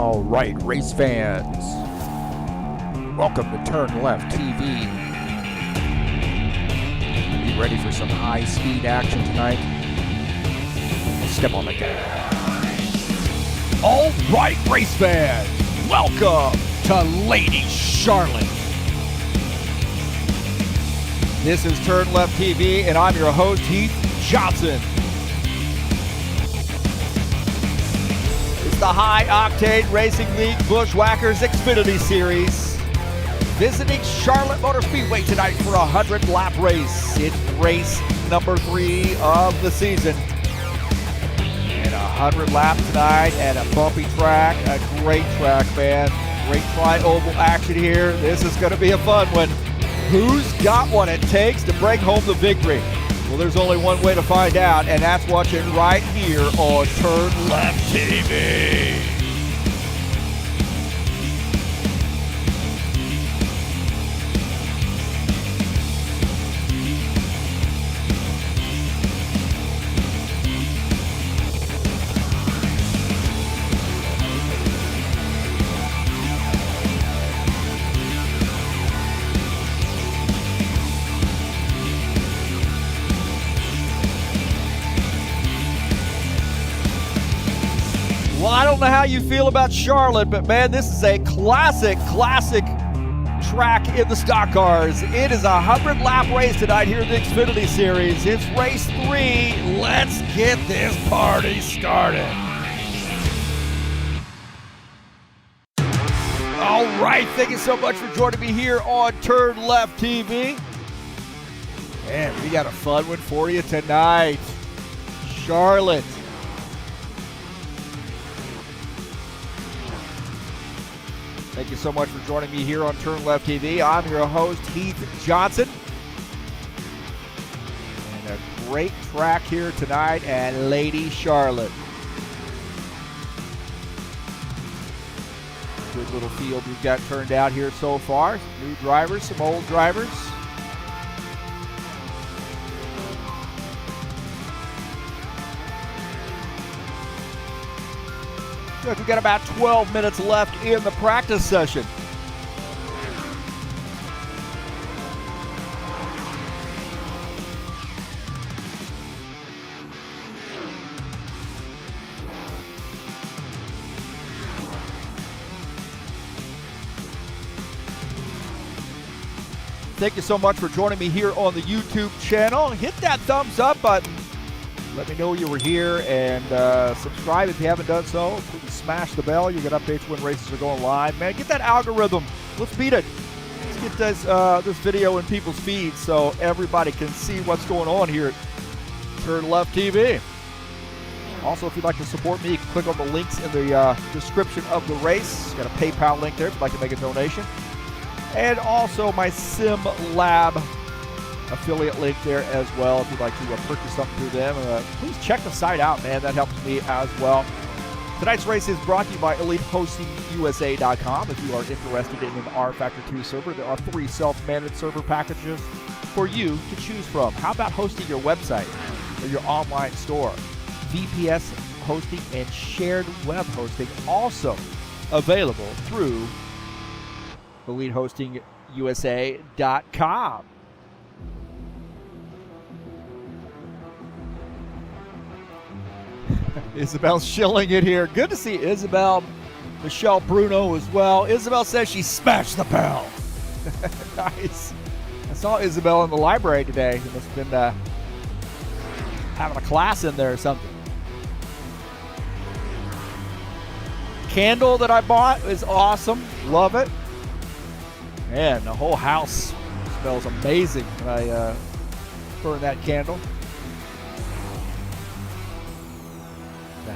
All right, race fans, welcome to TurnLeftTV. You ready for some high-speed action tonight? Step on the gas. All right, race fans, welcome to Lady Charlotte. This is TurnLeftTV, and I'm your host, Heath Johnson. It's the high-octane Racing League Buschwackers Xfinity Series. Visiting Charlotte Motor Speedway tonight for a 100-lap race. It's race number 3 of the season. And 100 laps tonight and a bumpy track, a great track, man. Great tri-oval action here. This is going to be a fun one. Who's got what it takes to bring home the victory? Well, there's only one way to find out, and that's watching right here on TurnLeftTV. Well, I don't know how you feel about Charlotte, but man, this is a classic track in the stock cars. It is a 100-lap race tonight here in the Xfinity Series. It's race 3. Let's get this party started. All right, thank you so much for joining me here on TurnLeftTV. And we got a fun one for you tonight. Charlotte. Thank you so much for joining me here on TurnLeftTV. I'm your host, Heath Johnson. And a great track here tonight at Lady Charlotte. Good little field we've got turned out here so far. Some new drivers, some old drivers. Good, we've got about 12 minutes left in the practice session. Thank you so much for joining me here on the YouTube channel. Hit that thumbs up button. Let me know you were here, and subscribe if you haven't done so. Please smash the bell. You get updates when races are going live. Man, get that algorithm. Let's beat it. Let's get this video in people's feeds so everybody can see what's going on here at TurnLeftTV. Also, if you'd like to support me, you can click on the links in the description of the race. Got a PayPal link there if you'd like to make a donation. And also my Sim Lab affiliate link there as well if you'd like to purchase something through them. Please check the site out, man. That helps me as well. Tonight's race is brought to you by EliteHostingUSA.com. If you are interested in an rFactor 2 server, there are 3 self-managed server packages for you to choose from. How about hosting your website or your online store? VPS hosting and shared web hosting also available through EliteHostingUSA.com. Isabel's shilling it here. Good to see Isabel, Michelle Bruno as well. Isabel says she smashed the bell. Nice. I saw Isabel in the library today. She must have been having a class in there or something. Candle that I bought is awesome. Love it. Man, the whole house smells amazing when I burn that candle.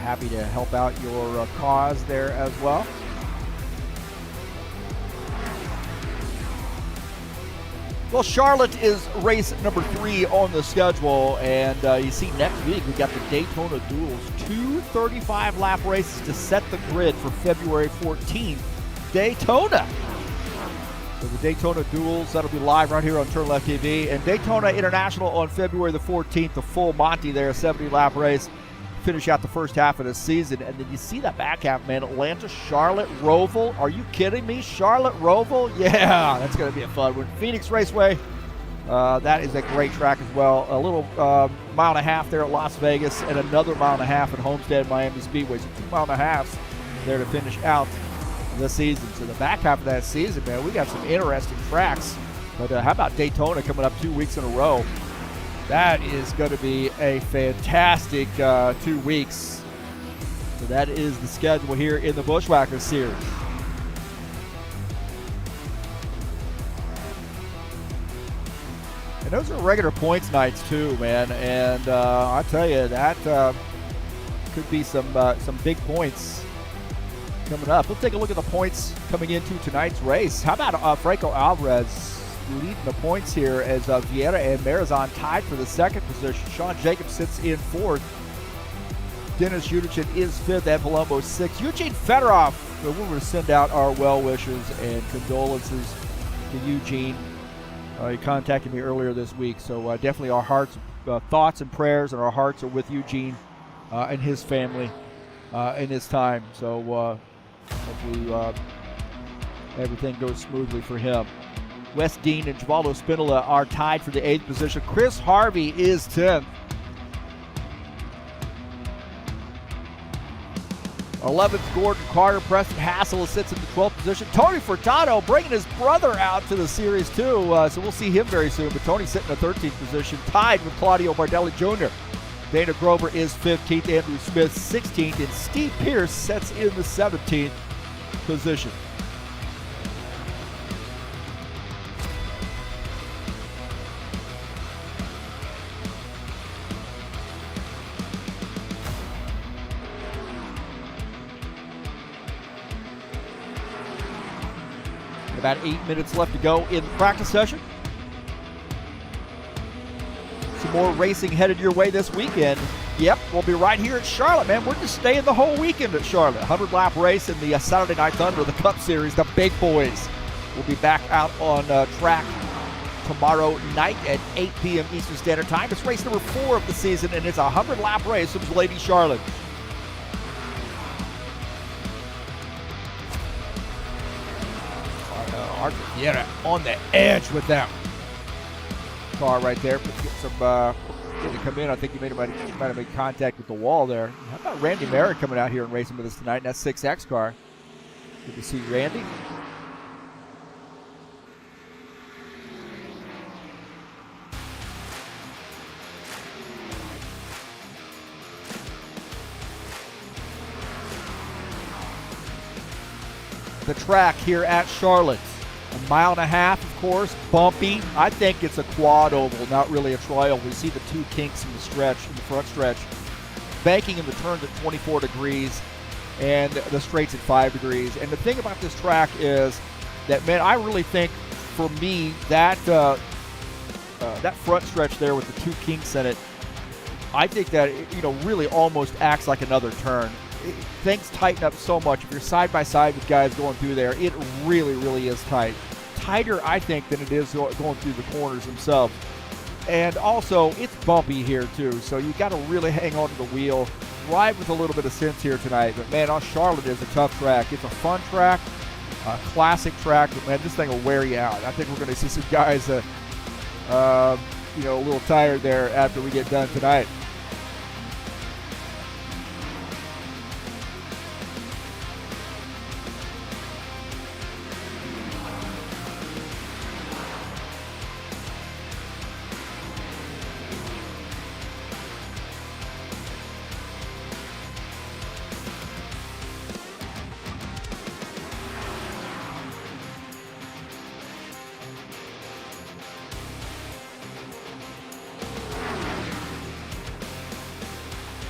Happy to help out your cause there as well. Well, Charlotte is race number 3 on the schedule, and you see next week we got the Daytona duels, 2 35-lap races to set the grid for February 14th, Daytona. So the Daytona duels, that'll be live right here on TurnLeftTV, and Daytona International on February the 14th, the full Monty there, 70-lap race. finish out the first half of the season. And then you see that back half, man. Atlanta, Charlotte, Roval. Are you kidding me? Charlotte, Roval? Yeah, that's going to be a fun one. Phoenix Raceway, that is a great track as well. A little mile and a half there at Las Vegas and another mile and a half at Homestead Miami Speedway. So 2.5 miles there to finish out the season. So the back half of that season, man, we got some interesting tracks. But how about Daytona coming up 2 weeks in a row? That is going to be a fantastic 2 weeks. So that is the schedule here in the Buschwackers Series. And those are regular points nights too, man. And I tell you, that could be some big points coming up. Let's take a look at the points coming into tonight's race. How about Franco Alvarez leading the points here as Vieira and Marizon tied for the second position. Sean Jacobs sits in fourth. Dennis Yudichin is fifth and Palumbo sixth. Eugene Fedorov, we will send out our well wishes and condolences to Eugene. He contacted me earlier this week, so definitely our hearts, thoughts and prayers and our hearts are with Eugene and his family in this time. So hopefully everything goes smoothly for him. Wes Dean and Givaldo Spinola are tied for the 8th position. Chris Harvey is 10th. 11th, Gordon Carter. Preston Hassel sits in the 12th position. Tony Furtado bringing his brother out to the series too, so we'll see him very soon. But Tony's sitting in the 13th position, tied with Claudio Bardelli Jr. Dana Grover is 15th, Andrew Smith 16th, and Steve Pierce sits in the 17th position. About 8 minutes left to go in the practice session. Some more racing headed your way this weekend. Yep, we'll be right here at Charlotte, man. We're just staying the whole weekend at Charlotte. 100-lap race in the Saturday Night Thunder, the Cup Series, the big boys. We'll be back out on track tomorrow night at 8 p.m. Eastern Standard Time. It's race number 4 of the season, and it's a 100-lap race of Lady Charlotte. Arthur Vieira on the edge with that car right there. But get some getting to come in. I think he might have made contact with the wall there. How about Randy Merritt coming out here and racing with us tonight in that 6X car? Good to see Randy. The track here at Charlotte. 1.5 miles, of course, bumpy. I think it's a quad oval, not really a tri-oval. We see the two kinks in the stretch, in the front stretch. Banking in the turns at 24 degrees and the straights at 5 degrees. And the thing about this track is that, man, I really think for me that that front stretch there with the two kinks in it, I think that really almost acts like another turn. Things tighten up so much. If you're side by side with guys going through there, it really, really is tight. Tighter, I think, than it is going through the corners themselves. And also, it's bumpy here, too, so you got to really hang on to the wheel. Ride with a little bit of sense here tonight. But, man, Charlotte is a tough track. It's a fun track, a classic track, but, man, this thing will wear you out. I think we're going to see some guys, a little tired there after we get done tonight.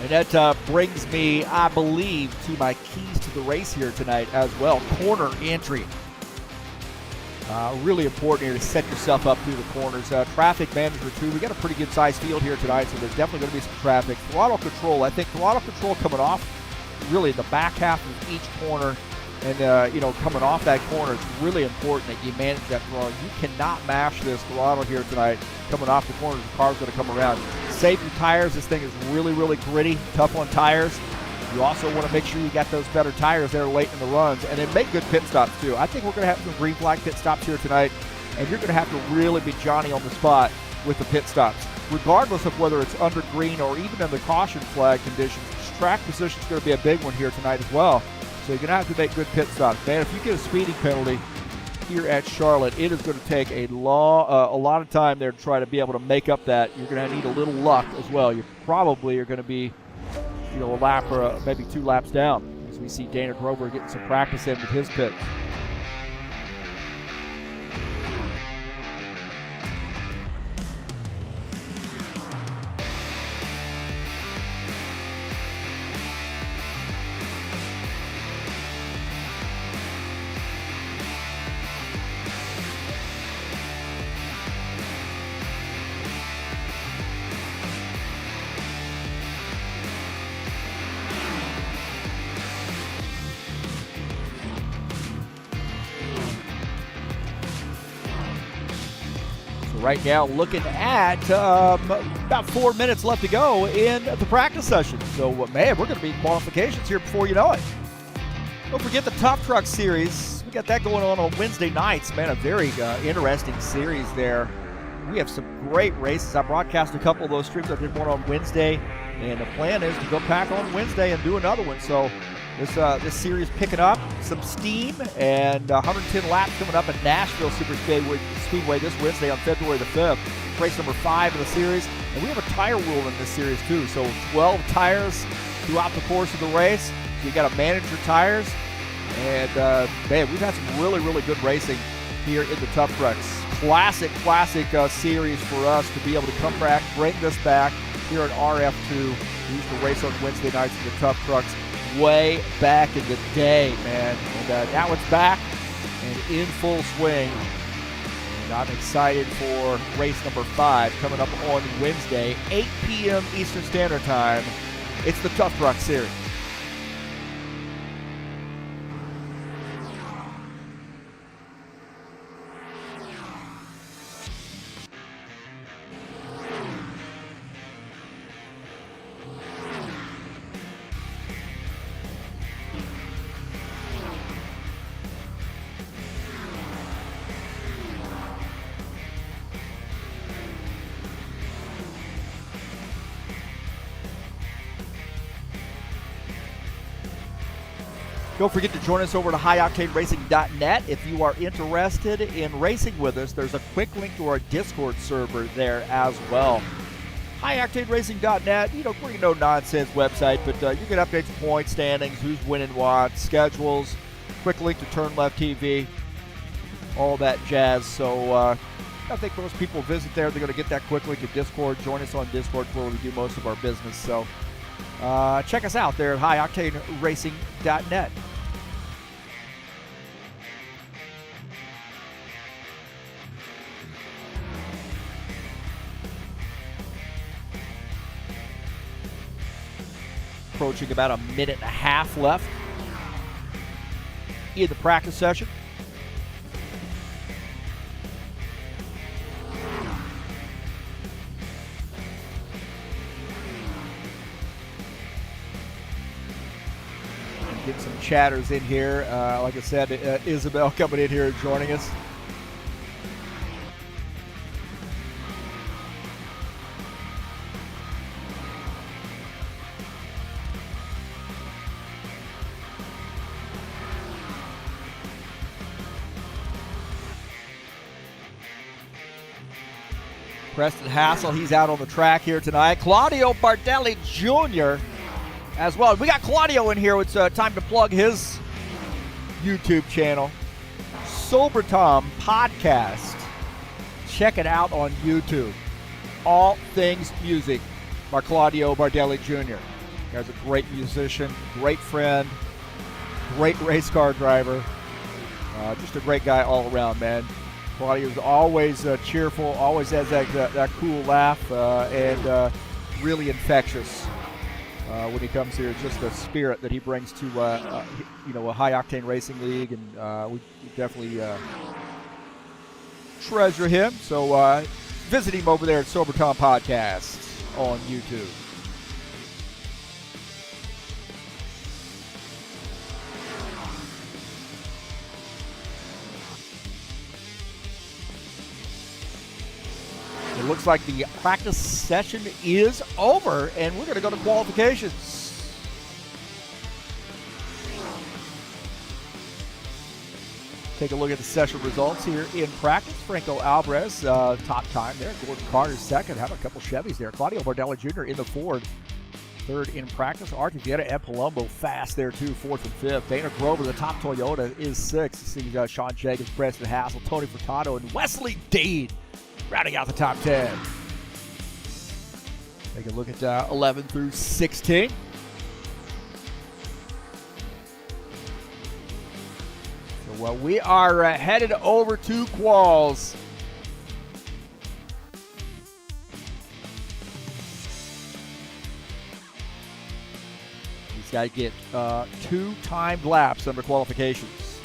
And that brings me, I believe, to my keys to the race here tonight as well. Corner entry. Really important here to set yourself up through the corners. Traffic management, too. We got a pretty good sized field here tonight, so there's definitely going to be some traffic. Throttle control. I think throttle control coming off really the back half of each corner. And, coming off that corner, it's really important that you manage that throttle. You cannot mash this throttle here tonight coming off the corner. The car's going to come around. safety tires. This thing is really, really gritty, tough on tires. You also want to make sure you got those better tires there late in the runs, and then make good pit stops too. I think we're going to have some green flag pit stops here tonight, and you're going to have to really be Johnny on the spot with the pit stops. Regardless of whether it's under green or even in the caution flag conditions, track position is going to be a big one here tonight as well. So you're going to have to make good pit stops. Man, if you get a speeding penalty here at Charlotte, it is going to take a lot of time there to try to be able to make up that. You're going to need a little luck as well. You probably are going to be, a lap or maybe 2 laps down, as we see Dana Grover getting some practice in with his pit. Right now, looking at about 4 minutes left to go in the practice session. So, man, we're going to be in qualifications here before you know it. Don't forget the Tough Truck Series. We got that going on Wednesday nights. Man, a very interesting series there. We have some great races. I broadcast a couple of those streams. I did one on Wednesday, and the plan is to go back on Wednesday and do another one. So this series picking up some steam, and 110 laps coming up at Nashville Super Speedway this Wednesday on February the 5th. Race number 5 of the series. And we have a tire rule in this series too. So 12 tires throughout the course of the race. So you got to manage your tires. And man, we've had some really, really good racing here in the Tough Trucks. Classic series for us to be able to come back, bring this back here at RF2. We used to race on Wednesday nights in the Tough Trucks way back in the day, man. And now it's back and in full swing. And I'm excited for race number 5 coming up on Wednesday, 8 p.m. Eastern Standard Time. It's the Tough Truck Series. Don't forget to join us over to highoctaneracing.net. If you are interested in racing with us, there's a quick link to our Discord server there as well. highoctaneracing.net, pretty no-nonsense website, but you get updates, points, standings, who's winning what, schedules, quick link to TurnLeftTV, all that jazz. So I think most people visit there. They're going to get that quick link to Discord. Join us on Discord where we do most of our business. So check us out there at highoctaneracing.net. Approaching about a minute and a half left in the practice session. Get some chatters in here. Like I said, Isabel coming in here and joining us. Preston Hassel, he's out on the track here tonight. Claudio Bardelli Jr. as well. We got Claudio in here. It's time to plug his YouTube channel, Sober Tom Podcast. Check it out on YouTube. All things music by Claudio Bardelli Jr. Guy's a great musician, great friend, great race car driver. Just a great guy all around, man. Claudio's always cheerful, always has that cool laugh, and really infectious when he comes here. Just the spirit that he brings to a high-octane racing league, and we definitely treasure him. So visit him over there at Sober Tom Podcast. on YouTube. It looks like the practice session is over, and we're going to go to qualifications. Take a look at the session results here in practice. Franco Alvarez, top time there. Gordon Carter second. Have a couple Chevys there. Claudio Bardelli Jr. in the Ford. Third in practice. Artie Vieta and Palumbo fast there too, fourth and fifth. Dana Grover, the top Toyota, is sixth. You see Sean Jenkins, Preston Hassel, Tony Furtado, and Wesley Dean rounding out the top 10. Take a look at 11 through 16. So, well, we are headed over to quals. These guys get 2 timed laps under qualifications.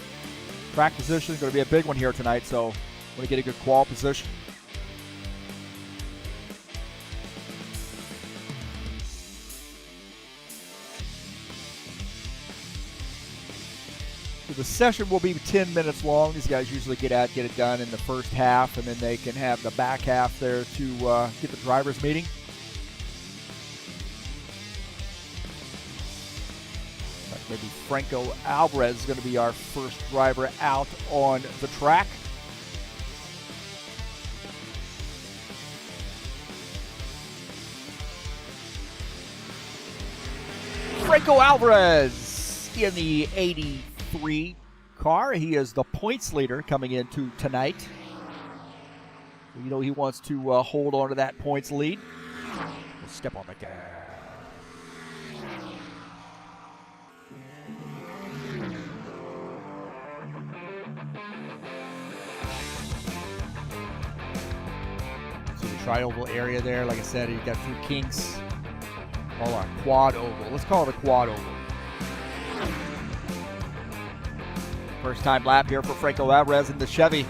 Track position is going to be a big one here tonight, so want to get a good qual position. So the session will be 10 minutes long. These guys usually get it done in the first half, and then they can have the back half there to get the drivers meeting. Maybe Franco Alvarez is going to be our first driver out on the track. Franco Alvarez in the 83 car. He is the points leader coming into tonight. You know he wants to hold on to that points lead. Let's step on the gas. Tri-oval area there. Like I said, you've got 2 kinks. All our quad oval. Let's call it a quad oval. First time lap here for Franco Alvarez in the Chevy.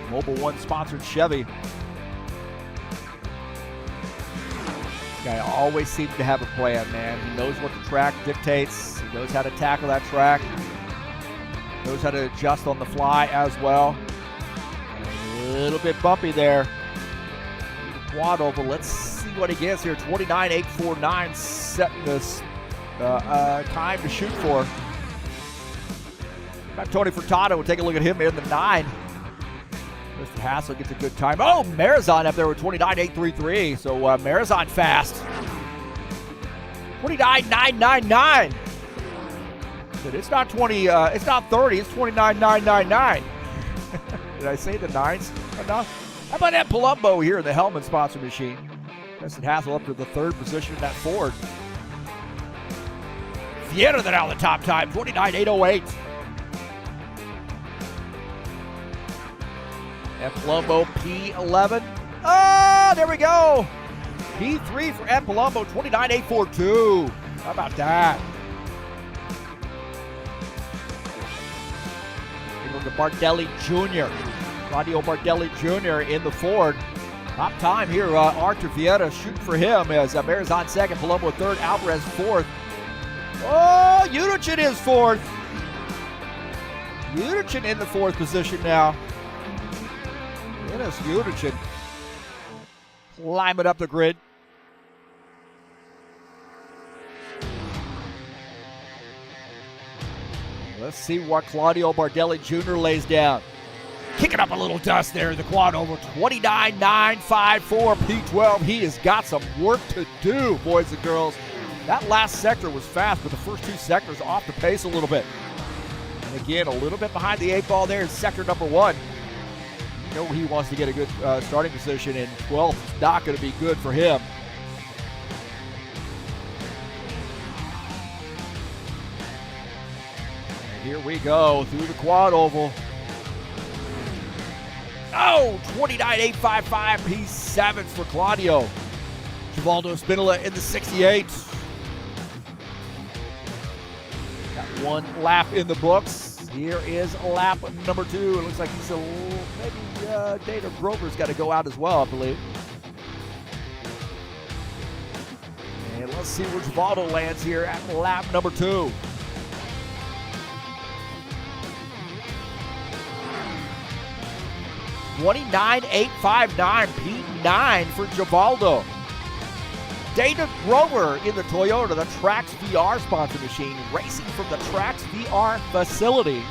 Mobil 1 sponsored Chevy. This guy always seems to have a plan, man. He knows what the track dictates. He knows how to tackle that track. Knows how to adjust on the fly as well. A little bit bumpy there. Quad oval. Let's see what he gets here. 29.849 setting this time to shoot for. Got Tony Furtado. We'll take a look at him in the 9. Mr. Hassel gets a good time. Oh, Marizon up there with 29.833. So Marizon fast. 29.999. It's not 20. It's not 30. It's 29.999. Did I say the 9s enough? How about that Palumbo here in the Hellman sponsor machine? Preston Hassel up to the 3rd position in that Ford. Vieta then out the top time, 29.808. And Palumbo P11. Oh, there we go. P3 for Ed Palumbo, 29.842. How about that? Take a look at Bardelli Jr. Claudio Bardelli Jr. in the Ford. Top time here, Arthur Vieta shooting for him as Marizon 2nd, Palumbo 3rd, Alvarez 4th. Oh, Unichin is 4th. Unichin in the 4th position now. Dennis Unichin climbing up the grid. Let's see what Claudio Bardelli Jr. lays down. Kicking up a little dust there in the quad oval. 29.954 P12. He has got some work to do, boys and girls. That last sector was fast, but the first 2 sectors off the pace a little bit. And again, a little bit behind the 8 ball there in sector number 1. You know he wants to get a good starting position, and 12th is not going to be good for him. And here we go through the quad oval. Oh, 29.855 P7 for Claudio. Givaldo Spinola in the 68. Got 1 lap in the books. Here is lap number 2. It looks like he's maybe Dana Grover's got to go out as well, I believe. Let's see where Givaldo lands here at lap number 2. $29,859, P9 for Givaldo. Dana Grover in the Toyota, the Trax VR sponsor machine, racing from the Trax VR facility.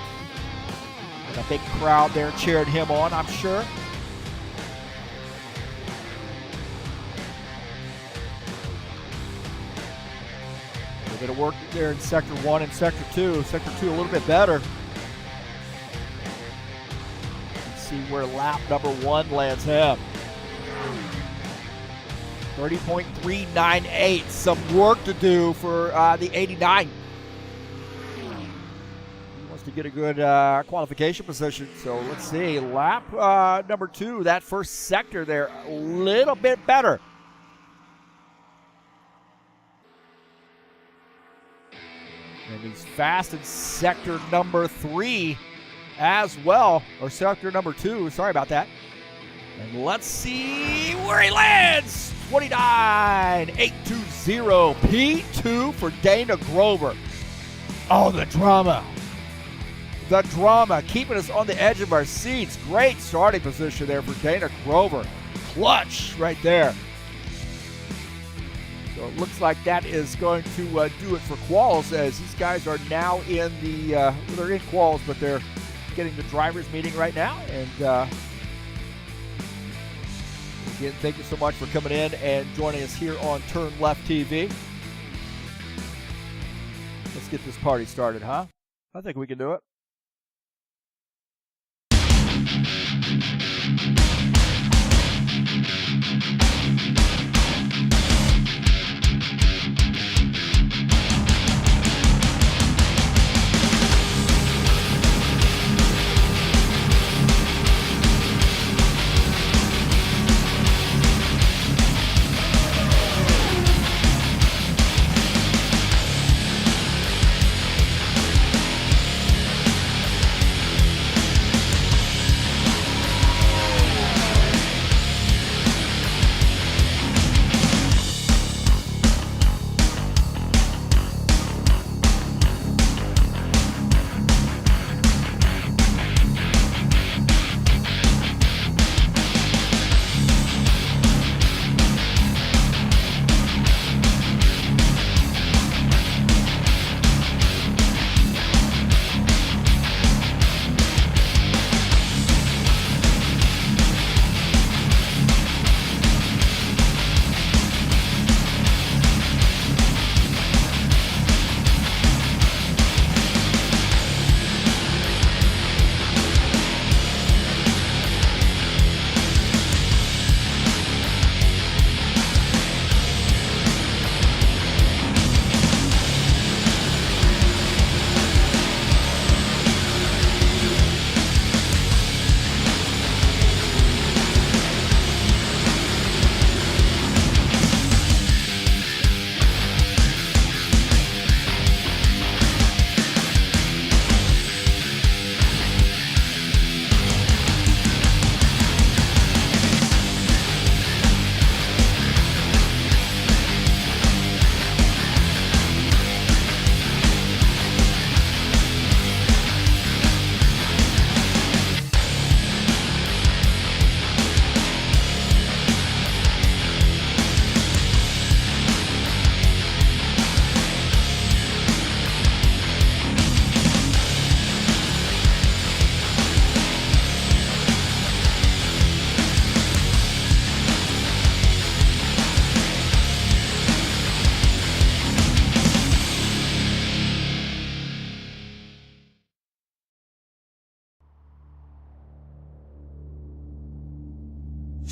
And a big crowd there cheering him on, I'm sure. A bit of work there in Sector 1 and Sector 2. Sector 2 a little bit better. Let's see where lap number 1 lands him. 30.398. Some work to do for the 89. He wants to get a good qualification position. So let's see. Lap number 2, that first sector there, a little bit better. And he's fast in sector number 3 as well. Or sector number 2. Sorry about that. And let's see where he lands. 29,820. P2 for Dana Grover. Oh, the drama. The drama keeping us on the edge of our seats. Great starting position there for Dana Grover. Clutch right there. So it looks like that is going to do it for quals, as these guys are now in the, they're in quals, but they're getting the drivers meeting right now. And again, thank you so much for coming in and joining us here on TurnLeftTV. Let's get this party started, huh? I think we can do it.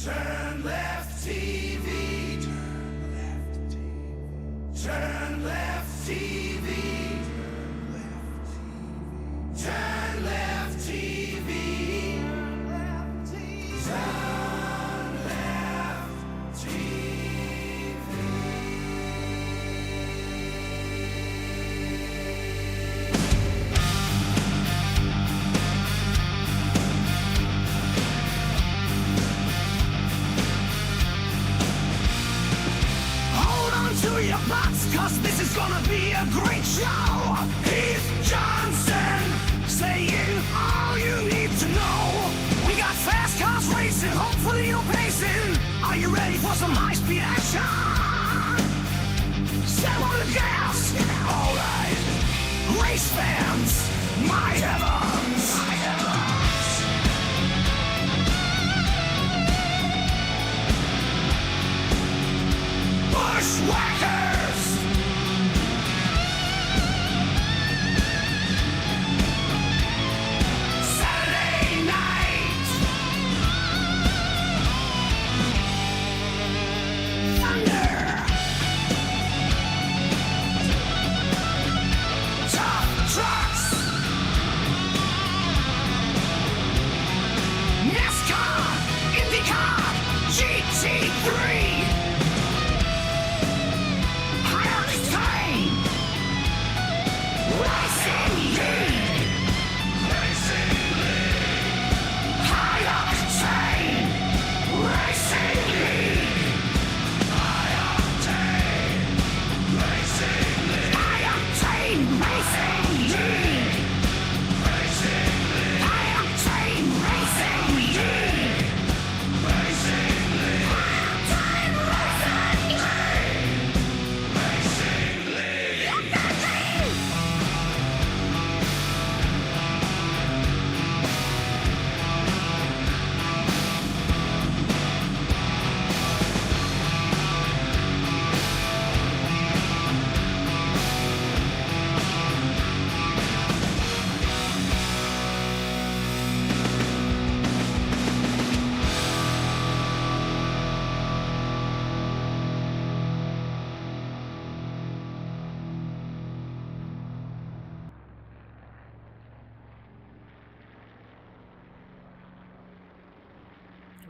TurnLeftTV. TurnLeftTV. TurnLeftTV. TurnLeftTV. butts, cause this is gonna be a great show. Heath Johnson saying all you need to know. We got fast cars racing, hopefully you're pacing. Are you ready for some high-speed action? Step on the gas! Alright. Race fans, my heavens! My heavens! Buschwackers! Saturday night! Thunder! Tough trucks! Nascar! IndyCar! GT3!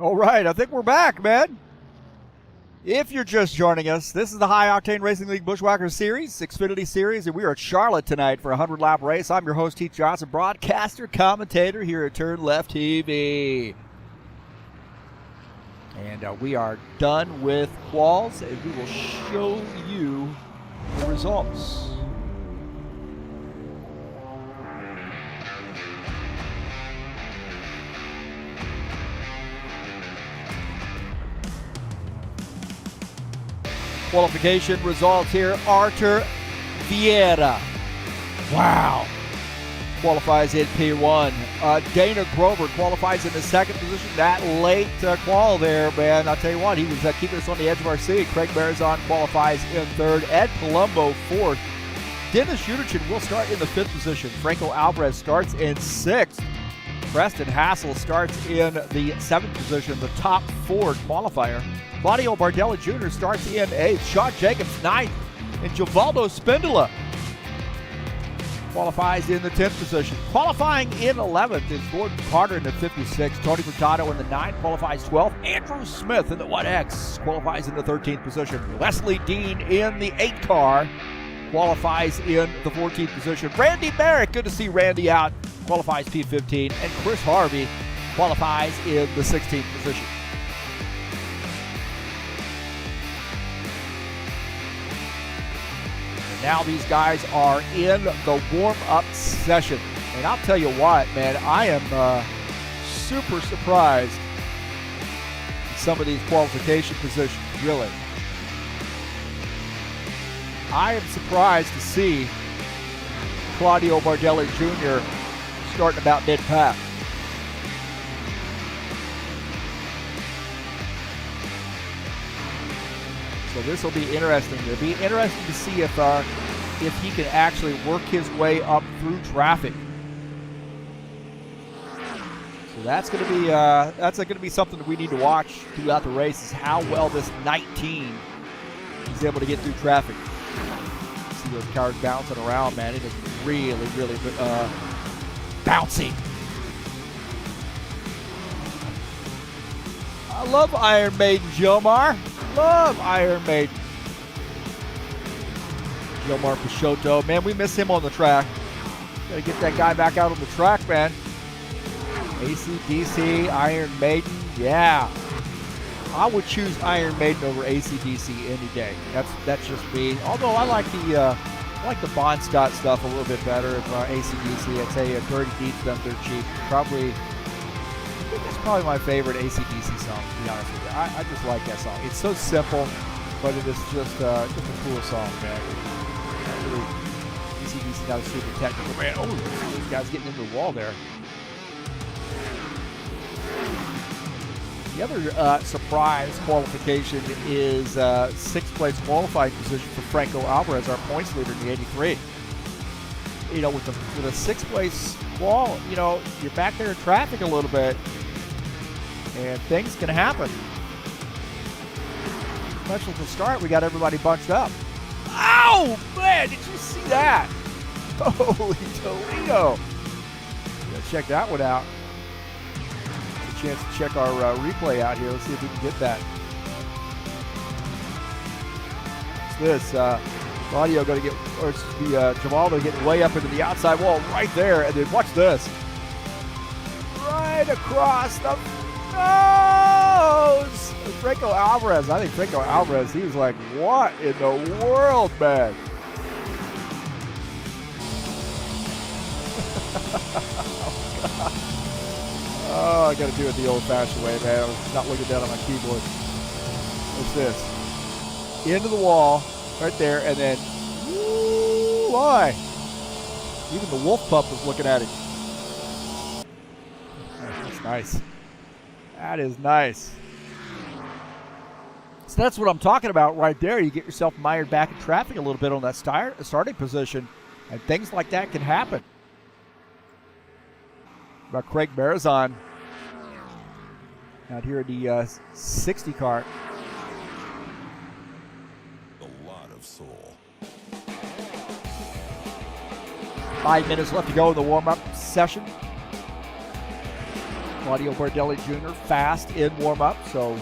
All right, I think we're back, man. If you're just joining us, this is the High Octane Racing League Buschwackers Series, Xfinity Series, and we are at Charlotte tonight for a 100-lap race. I'm your host, Heath Johnson, broadcaster, commentator here at TurnLeftTV. And we are done with quals, and we will show you the results. Qualification results here. Arthur Vieira. Wow. Qualifies in P1. Dana Grover qualifies in the second position. That late qual there, man. I'll tell you what, he was keeping us on the edge of our seat. Craig Marizon qualifies in third. Ed Palumbo fourth. Dennis Uderchin will start in the fifth position. Franco Alvarez starts in sixth. Preston Hassel starts in the seventh position, the top Ford qualifier. Claudio Bardelli Jr. starts in eighth. Sean Jacobs ninth. And Givaldo Spindola qualifies in the 10th position. Qualifying in 11th is Gordon Carter in the 56th. Tony Furtado in the 9th qualifies 12th. Andrew Smith in the 1X qualifies in the 13th position. Leslie Dean in the 8 car qualifies in the 14th position. Randy Barrett, good to see Randy out, qualifies P15. And Chris Harvey qualifies in the 16th position. Now these guys are in the warm-up session. And I'll tell you what, man, I am super surprised in some of these qualification positions, really. I am surprised to see Claudio Bardelli Jr. starting about mid-pack. So this will be interesting. It'll be interesting to see if he can actually work his way up through traffic. So that's going to be something that we need to watch throughout the race, is how well this 19 is able to get through traffic. See those cars bouncing around, man. It is really, really bouncy. I love Iron Maiden, Jomar. Love Iron Maiden. Jomar Peixoto. Man, we miss him on the track. Gotta get that guy back out on the track, man. AC/DC, Iron Maiden. Yeah. I would choose Iron Maiden over AC/DC any day. That's just me. Although I like the Bon Scott stuff a little bit better. AC/DC, I'd say Dirty Deeds, Them Dirt Cheap. I think that's probably my favorite AC/DC song, to be honest with you. I just like that song. It's so simple, but it is just a cool song, man. Really, AC/DC not a super technical, man. Oh, these guys getting into the wall there. The other surprise qualification is 6th place qualifying position for Franco Alvarez, our points leader in the 83. You know, with a 6th place qual, you know, you're back there in traffic a little bit, and things can happen. Especially at the start, we got everybody bunched up. Ow, man, did you see that? Holy Toledo. Gotta check that one out. Chance to check our replay out here. Let's see if we can get that. What's this? Claudio going to get, or Jamaldo getting way up into the outside wall right there. And then watch this. Right across the nose. Franco Alvarez. I think Franco Alvarez, he was like, what in the world, man? Oh, I got to do it the old-fashioned way, man. I'm not looking down on my keyboard. What's this? Into the wall, right there, and then, woo, boy. Even the wolf pup was looking at it. That's nice. That is nice. So that's what I'm talking about right there. You get yourself mired back in traffic a little bit on that starting position, and things like that can happen. About Craig Marazon out here in the 60 car. A lot of soul. 5 minutes left to go in the warm-up session. Claudio Bardelli Jr. fast in warm-up, so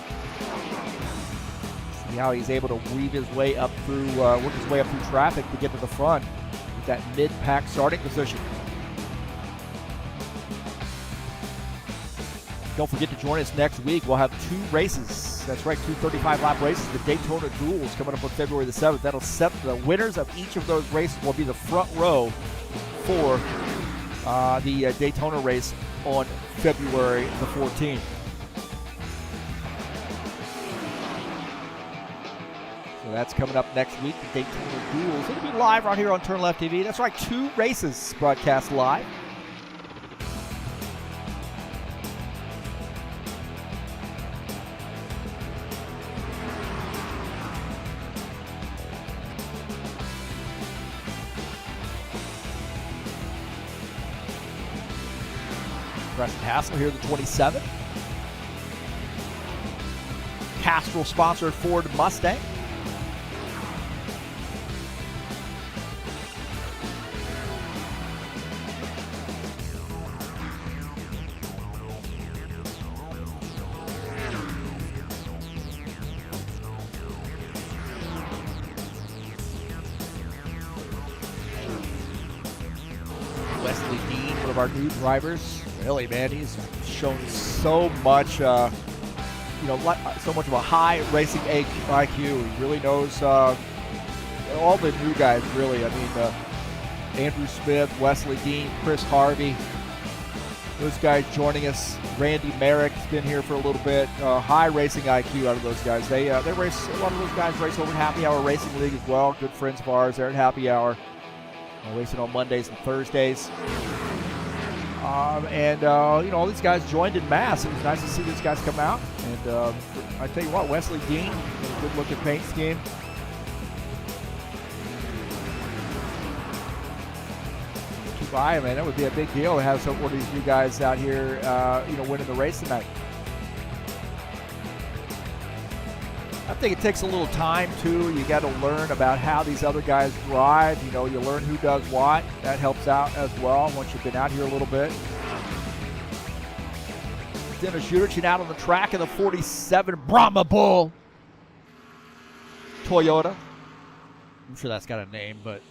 see how he's able to weave his way up through, work his way up through traffic to get to the front with that mid-pack starting position. Don't forget to join us next week. We'll have 2 races. That's right, 2 35-lap races. The Daytona Duels coming up on February the 7th. That'll set the winners of each of those races will be the front row for the Daytona race on February the 14th. So that's coming up next week, the Daytona Duels. It'll be live right here on TurnLeftTV. That's right, 2 races broadcast live. Preston Hassel here, the 27th. Castrol-sponsored Ford Mustang. Wesley Dean, one of our new drivers. Really, man, he's shown so much, so much of a high racing IQ. He really knows all the new guys, really. I mean, Andrew Smith, Wesley Dean, Chris Harvey, those guys joining us. Randy Merrick's been here for a little bit. High racing IQ out of those guys. They race, a lot of those guys race over at Happy Hour Racing League as well. Good friends of ours. They're at Happy Hour. Racing on Mondays and Thursdays. All these guys joined in mass. It was nice to see these guys come out. And I tell you what, Wesley Dean, a good looking paint scheme. Keep eyeing, man. That would be a big deal to have one of these new guys out here, winning the race tonight. I think it takes a little time, too. You got to learn about how these other guys drive. You learn who does what. That helps out as well once you've been out here a little bit. Dennis Schuderchin out on the track in the 47 Brahma Bull Toyota. I'm sure that's got a name, but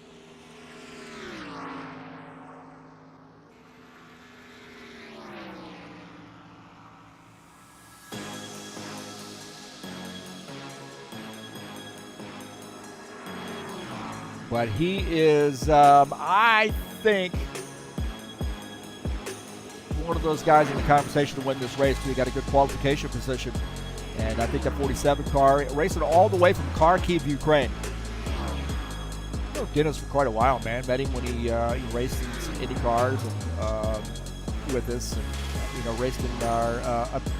But he is, I think, one of those guys in the conversation to win this race because he got a good qualification position. And I think that 47 car, racing all the way from Kharkiv, Ukraine. I know Dennis for quite a while, man. Met him when he raced in Indy cars and, with us. And, raced in our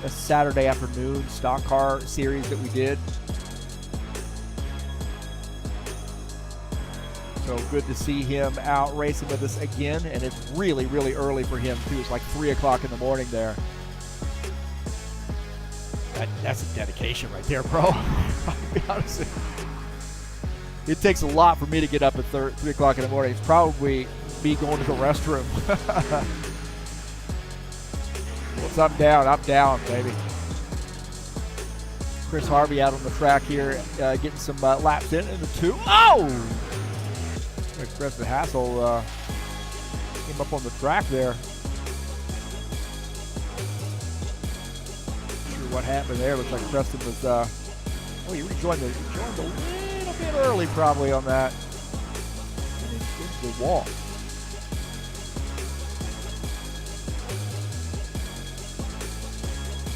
a Saturday afternoon Stockcar series that we did. So good to see him out racing with us again, and it's really, really early for him too. It's like 3 o'clock in the morning there. That's a dedication right there, bro. I'll be honest with you. It takes a lot for me to get up at 3 o'clock in the morning. It's probably me going to the restroom. Once I'm down, baby. Chris Harvey out on the track here, getting some laps in the 2. Oh! Preston Hassel came up on the track there. Not sure what happened there. Looks like Preston was. He rejoined a little bit early, probably on that. And into the wall.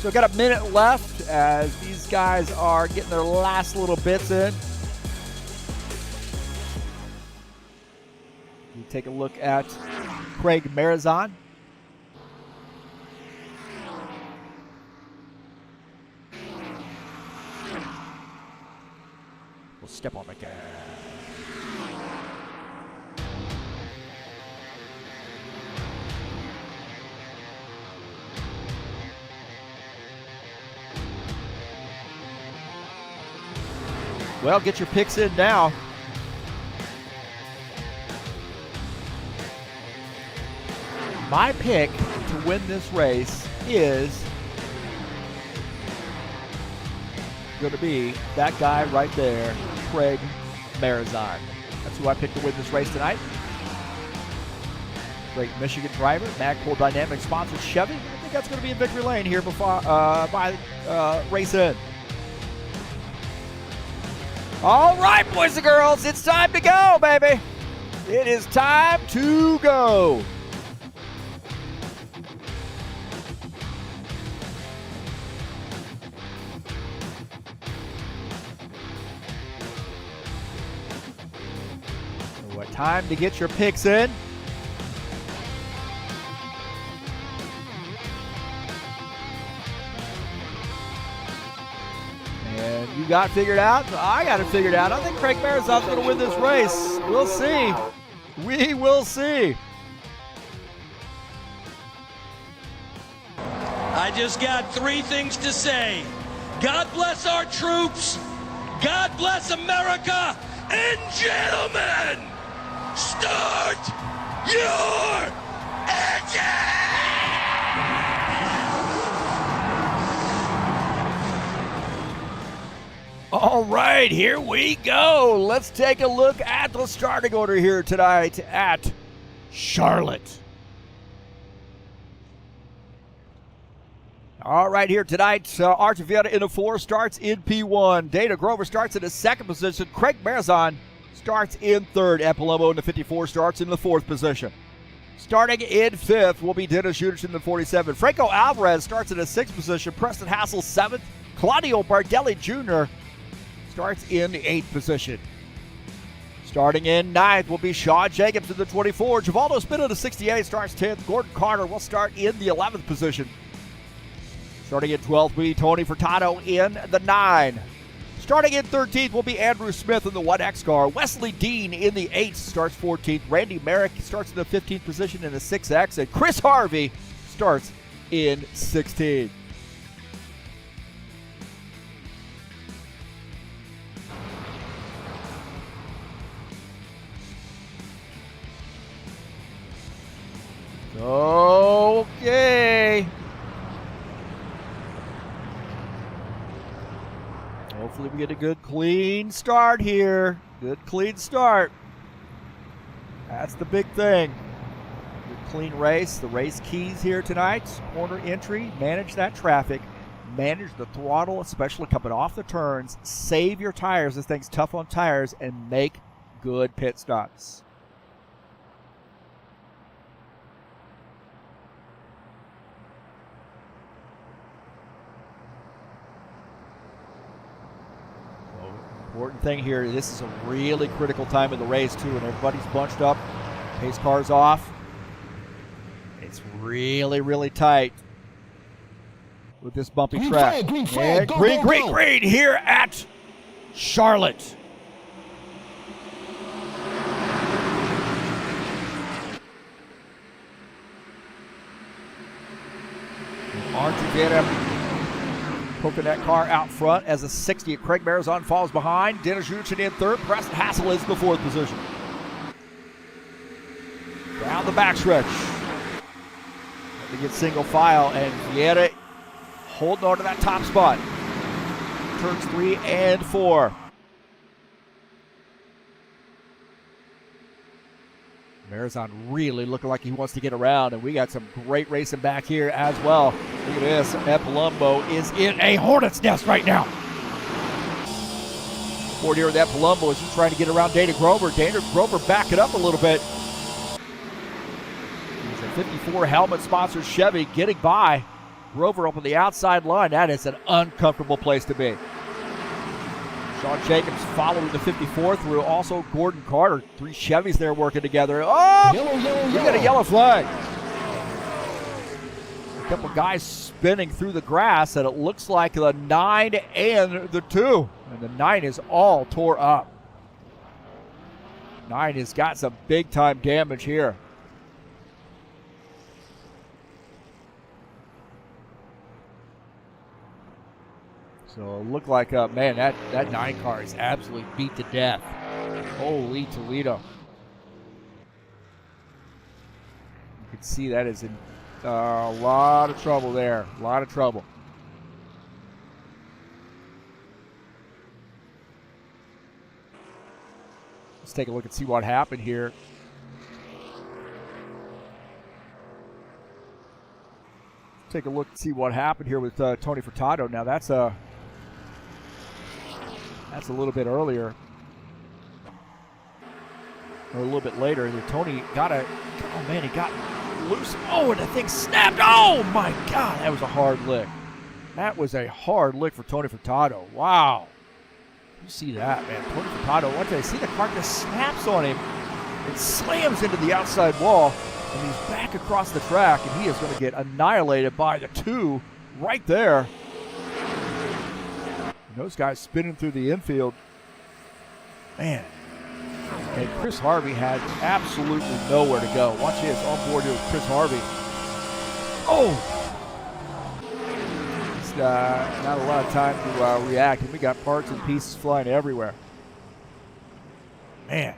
So got a minute left as these guys are getting their last little bits in. Take a look at Craig Marizan. We'll step on the gas. Well, get your picks in now. My pick to win this race is going to be that guy right there, Craig Marizan. That's who I picked to win this race tonight. Great Michigan driver, Magpul Dynamics sponsored Chevy. I think that's going to be in victory lane here before by race in. All right, boys and girls, it's time to go, baby. It is time to go. Time to get your picks in. And you got figured out? I got it figured out. I think Craig Marizan's going to win this race. We'll see. We will see. I just got 3 things to say. God bless our troops. God bless America. And gentlemen, start your engine! All right, here we go. Let's take a look at the starting order here tonight at Charlotte. All right, here tonight, Arch Vieta in the 4 starts in P1. Dana Grover starts in the 2nd position. Craig Marizan starts in 3rd. Ed Palumbo in the 54 starts in the 4th position. Starting in 5th will be Dennis Udich in the 47. Franco Alvarez starts in the 6th position. Preston Hassel 7th. Claudio Bardelli Jr. starts in the 8th position. Starting in 9th will be Shaw Jacobs in the 24. Givaldo Spin in the 68 starts 10th. Gordon Carter will start in the 11th position. Starting in 12th will be Tony Furtado in the 9. Starting in 13th will be Andrew Smith in the 1X car. Wesley Dean in the 8 starts 14th. Randy Merrick starts in the 15th position in the 6X. And Chris Harvey starts in 16th. Okay. Hopefully we get a good clean start here. Good clean start. That's the big thing. Good clean race. The race keys here tonight. Corner entry. Manage that traffic. Manage the throttle, especially coming off the turns. Save your tires. This thing's tough on tires. And make good pit stops. Important thing here, this is a really critical time in the race too, and everybody's bunched up. Pace car's off. It's really, really tight with this bumpy track. Green flag, go, green here at Charlotte. Argentina poking that car out front as a 60 at Craig Marizon falls behind. Dennis Juchin in third. Preston Hassel is in the fourth position. Down the backstretch. They get single file, and Vieira holding on to that top spot. Turns 3 and 4. Marizon really looking like he wants to get around, and we got some great racing back here as well. Look at this. Ed Palumbo is in a hornet's nest right now. Forward here with Ed Palumbo as he's trying to get around Dana Grover. Dana Grover back it up a little bit. He's a 54 helmet sponsored Chevy getting by. Grover up on the outside line. That is an uncomfortable place to be. Sean Jacobs following the 54 through. Also Gordon Carter. 3 Chevys there working together. Oh! We got a yellow flag. A couple guys spinning through the grass, and it looks like the 9 and the 2. And the 9 is all tore up. 9 has got some big time damage here. So it looked like, man, that 9 car is absolutely beat to death. Holy Toledo. You can see that is in a lot of trouble there. A lot of trouble. Let's take a look and see what happened here. Take a look and see what happened here with Tony Furtado. Now that's a little bit earlier, or a little bit later. Tony got he got loose. Oh, and the thing snapped. Oh my God, that was a hard lick. That was a hard lick for Tony Furtado. Wow. You see that, man. Tony Furtado, what did I see? The car just snaps on him and slams into the outside wall, and he's back across the track, and he is going to get annihilated by the 2 right there. And those guys spinning through the infield. Man. And Chris Harvey had absolutely nowhere to go. Watch this, on board here with Chris Harvey. Oh! It's not a lot of time to react, and we got parts and pieces flying everywhere. Man.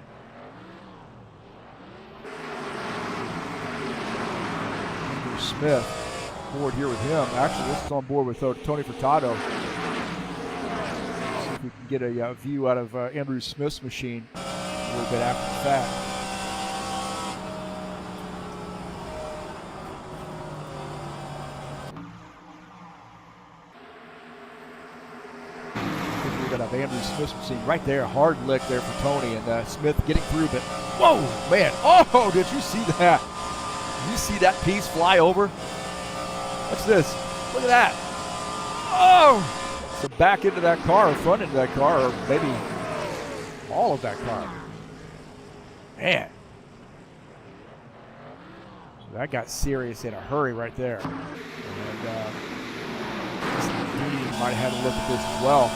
Andrew Smith, board here with him. Actually, this is on board with Tony Furtado. See if we can get a view out of Andrew Smith's machine a little bit after the fact. We're going to have Andrew Smith's machine right there. Hard lick there for Tony, and Smith getting through, but whoa, man. Oh, did you see that? Did you see that piece fly over? What's this? Look at that. Oh! So back into that car, or front into that car, or maybe all of that car. Man. So that got serious in a hurry right there. And Dean might have had a look at this as well.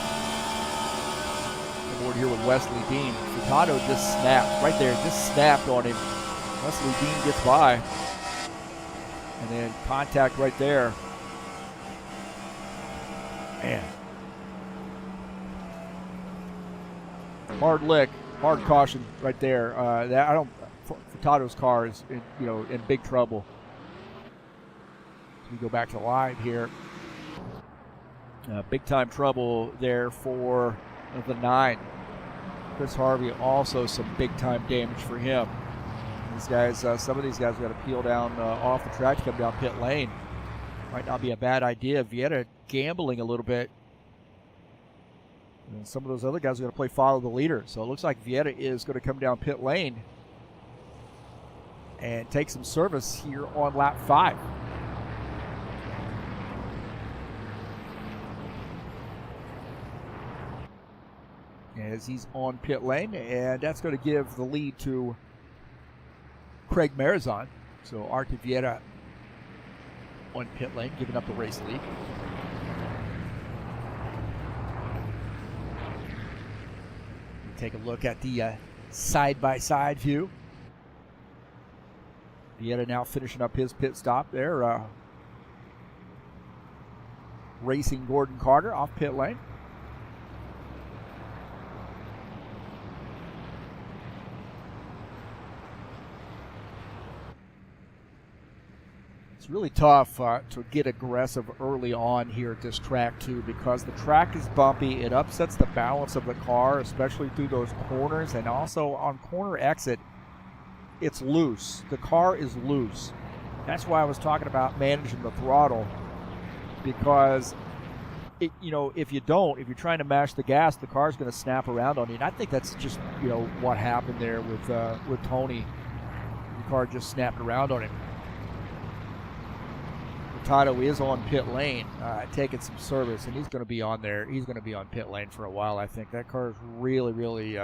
Board here with Wesley Dean. Furtado just snapped right there, just snapped on him. Wesley Dean gets by. And then contact right there. Man. Hard lick, hard caution right there. Furtado's car is in big trouble. So we go back to line here. Big time trouble there for the 9. Chris Harvey, also some big time damage for him. These guys, some of these guys got to peel down off the track to come down pit lane. Might not be a bad idea. Vieira gambling a little bit. And some of those other guys are going to play follow the leader. So it looks like Vieira is going to come down pit lane and take some service here on lap 5. As he's on pit lane, and that's going to give the lead to Craig Marizon. So Artie Vieira on pit lane, giving up the race lead. Take a look at the side-by-side view. Vieira now finishing up his pit stop there. Racing Gordon Carter off pit lane. It's really tough to get aggressive early on here at this track too, because the track is bumpy. It upsets the balance of the car, especially through those corners, and also on corner exit, it's loose. The car is loose. That's why I was talking about managing the throttle, because if you're trying to mash the gas, the car's going to snap around on you. And I think that's just what happened there with Tony. The car just snapped around on him. Tato is on pit lane, taking some service, and he's going to be on there. He's going to be on pit lane for a while, I think. That car is really, really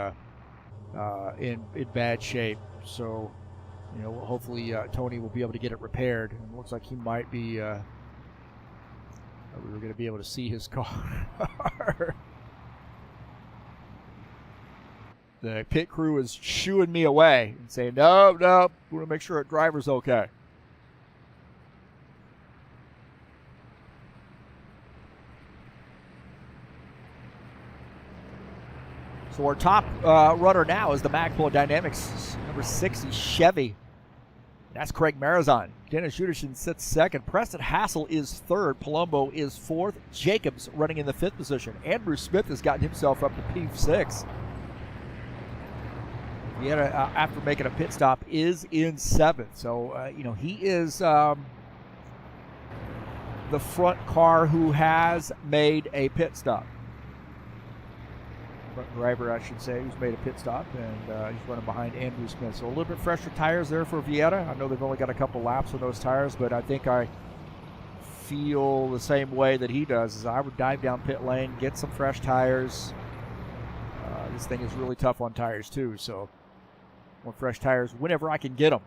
in bad shape. So, hopefully Tony will be able to get it repaired. And it looks like he might be. We were going to be able to see his car. The pit crew is shooing me away and saying, no, we want to make sure our driver's okay. So our top runner now is the Magpul Dynamics number 60 Chevy. That's Craig Marizon. Dennis Juderson sits second. Preston Hassel is third. Palumbo is fourth. Jacobs running in the 5th position. Andrew Smith has gotten himself up to P6. Vieira, after making a pit stop, is in 7th. So, he is the front car who has made a pit stop. Driver, I should say, who's made a pit stop, and he's running behind Andrew Smith. So a little bit fresher tires there for Vieira. I know they've only got a couple laps on those tires, but I think I feel the same way that he does. Is I would dive down pit lane, get some fresh tires. This thing is really tough on tires too, so I want fresh tires whenever I can get them.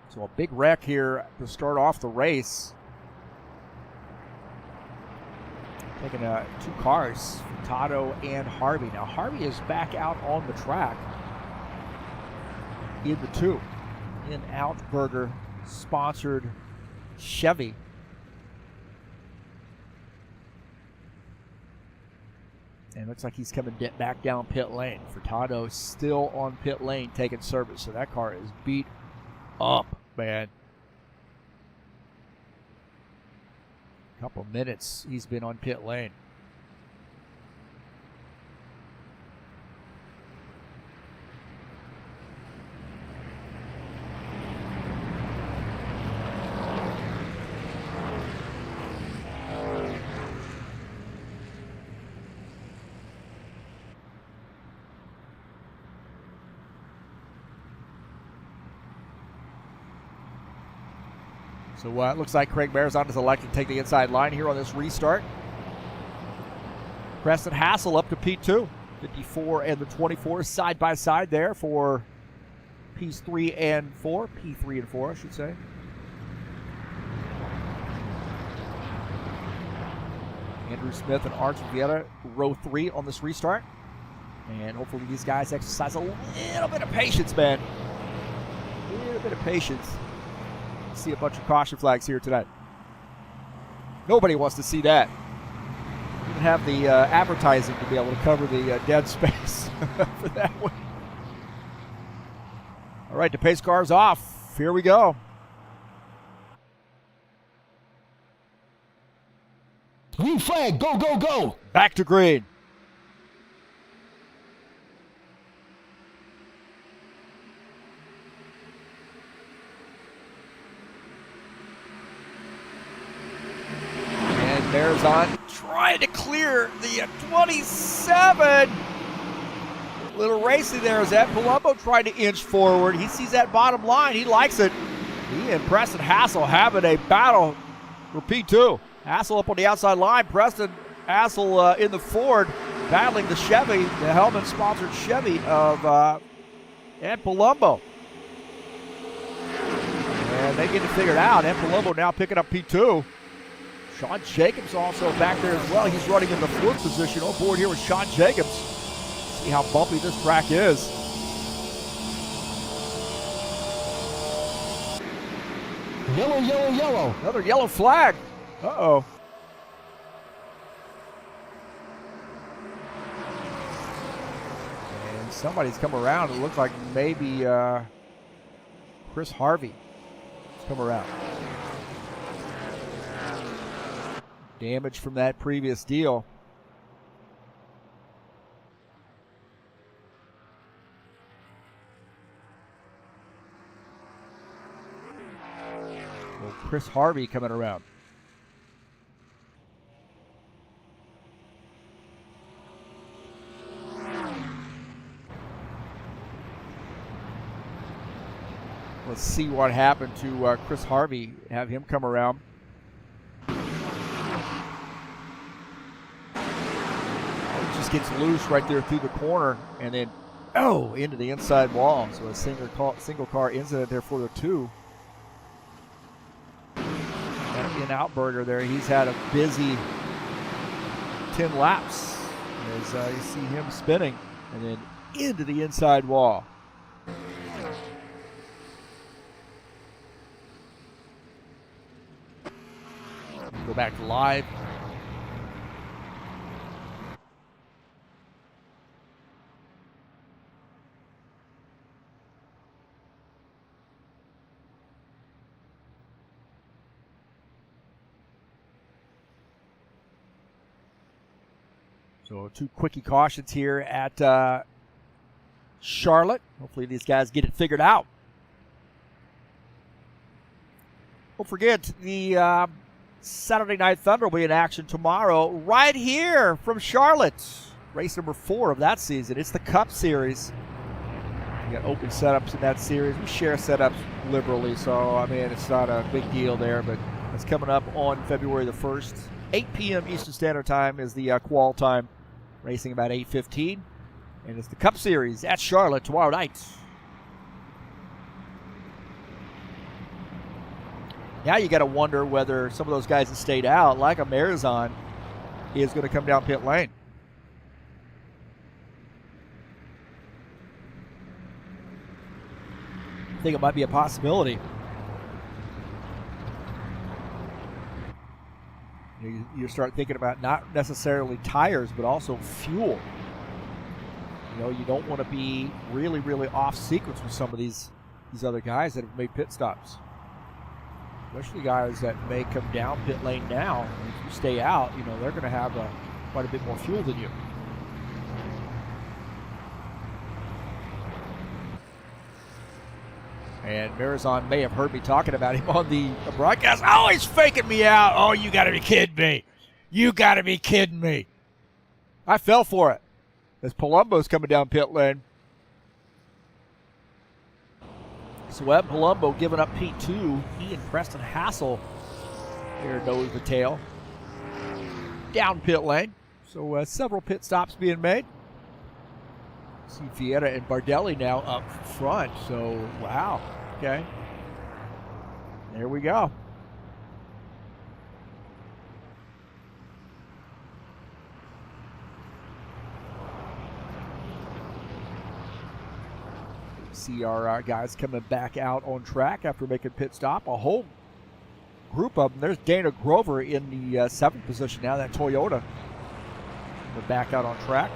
So a big wreck here to start off the race. Taking 2 cars, Tato and Harvey. Now Harvey is back out on the track in the 2. In Outberger sponsored Chevy. And it looks like he's coming back down pit lane. Furtado still on pit lane taking service. So that car is beat up, man. Couple minutes he's been on pit lane. So it looks like Craig Marizon is elected to take the inside line here on this restart. Preston Hassel up to P2. 54 and the 24 side by side there for P3 and 4. P3 and 4, I should say. Andrew Smith and Archie Vieira, row 3 on this restart. And hopefully these guys exercise a little bit of patience, man. A little bit of patience. See a bunch of caution flags here tonight. Nobody wants to see that. You even have the advertising to be able to cover the dead space for that one. All right, the pace car's off. Here we go. Green flag, go, go, go. Back to green. Marizon trying to clear the 27. Little racing there as Ed Palumbo trying to inch forward. He sees that bottom line. He likes it. He and Preston Hassel having a battle for P2. Hassel up on the outside line. Preston Hassel in the Ford battling the Chevy, the Hellman-sponsored Chevy of Ed Palumbo. And they get it figured out. Ed Palumbo now picking up P2. Sean Jacobs also back there as well. He's running in the fourth position. On board here with Sean Jacobs. See how bumpy this track is. Yellow, yellow, yellow. Another yellow flag. Uh-oh. And somebody's come around. It looks like maybe Chris Harvey has come around. Damage from that previous deal. Well, Chris Harvey coming around. Let's see what happened to Chris Harvey. Have him come around. Just gets loose right there through the corner and then into the inside wall. So a single car incident there for the two. And in Outberger there, he's had a busy 10 laps as you see him spinning and then into the inside wall. Go back to live. So two quickie cautions here at Charlotte. Hopefully these guys get it figured out. Don't forget, the Saturday Night Thunder will be in action tomorrow right here from Charlotte. Race number 4 of that season. It's the Cup Series. We got open setups in that series. We share setups liberally, so I mean it's not a big deal there, but it's coming up on February the 1st. 8 p.m. Eastern Standard Time is the qual time. Racing about 8:15. And it's the Cup Series at Charlotte tomorrow night. Now you got to wonder whether some of those guys that stayed out, like a Marizon, is going to come down pit lane. I think it might be a possibility. You start thinking about not necessarily tires, but also fuel. You know, you don't want to be really, really off sequence with some of these other guys that have made pit stops. Especially guys that may come down pit lane now. If you stay out, you know, they're going to have quite a bit more fuel than you. And Marizon may have heard me talking about him on the broadcast. Oh, he's faking me out. Oh, you got to be kidding me. You got to be kidding me. I fell for it as Palumbo's coming down pit lane. So Ed Palumbo giving up P2. He and Preston Hassel there nose to tail. Down pit lane. So several pit stops being made. See Fietta and Bardelli now up front. So, wow. Okay. There we go. See our guys coming back out on track after making pit stop. A whole group of them. There's Dana Grover in the 7th position now, that Toyota. We're back out on track.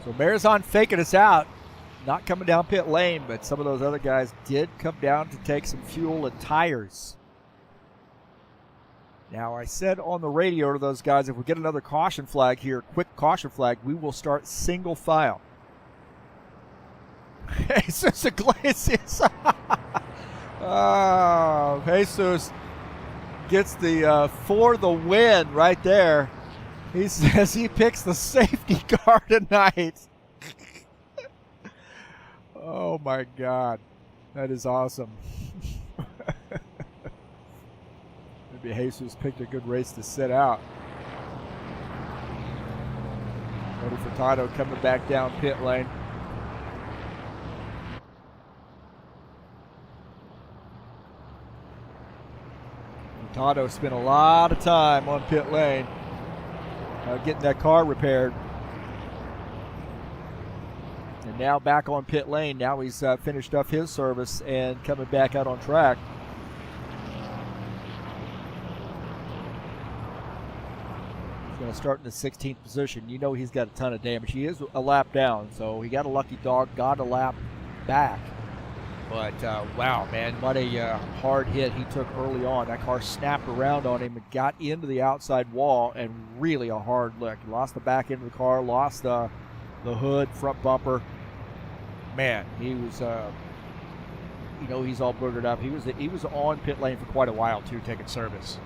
So Marizon faking us out. Not coming down pit lane, but some of those other guys did come down to take some fuel and tires. Now, I said on the radio to those guys, if we get another caution flag here, quick caution flag, we will start single file. Jesus Iglesias. Oh, Jesus gets the for the win right there. He says he picks the safety car tonight. Oh, my God. That is awesome. Maybe Jesus picked a good race to sit out. Tony Furtado coming back down pit lane. Furtado spent a lot of time on pit lane getting that car repaired. And now back on pit lane. Now he's finished up his service and coming back out on track. Going to start in the 16th position. You know he's got a ton of damage. He is a lap down, so he got a lucky dog, got a lap back. But, wow, man, what a hard hit he took early on. That car snapped around on him and got into the outside wall, and really a hard lick. He lost the back end of the car, lost the hood, front bumper. Man, he was, you know, he's all boogered up. He was on pit lane for quite a while, too, taking service.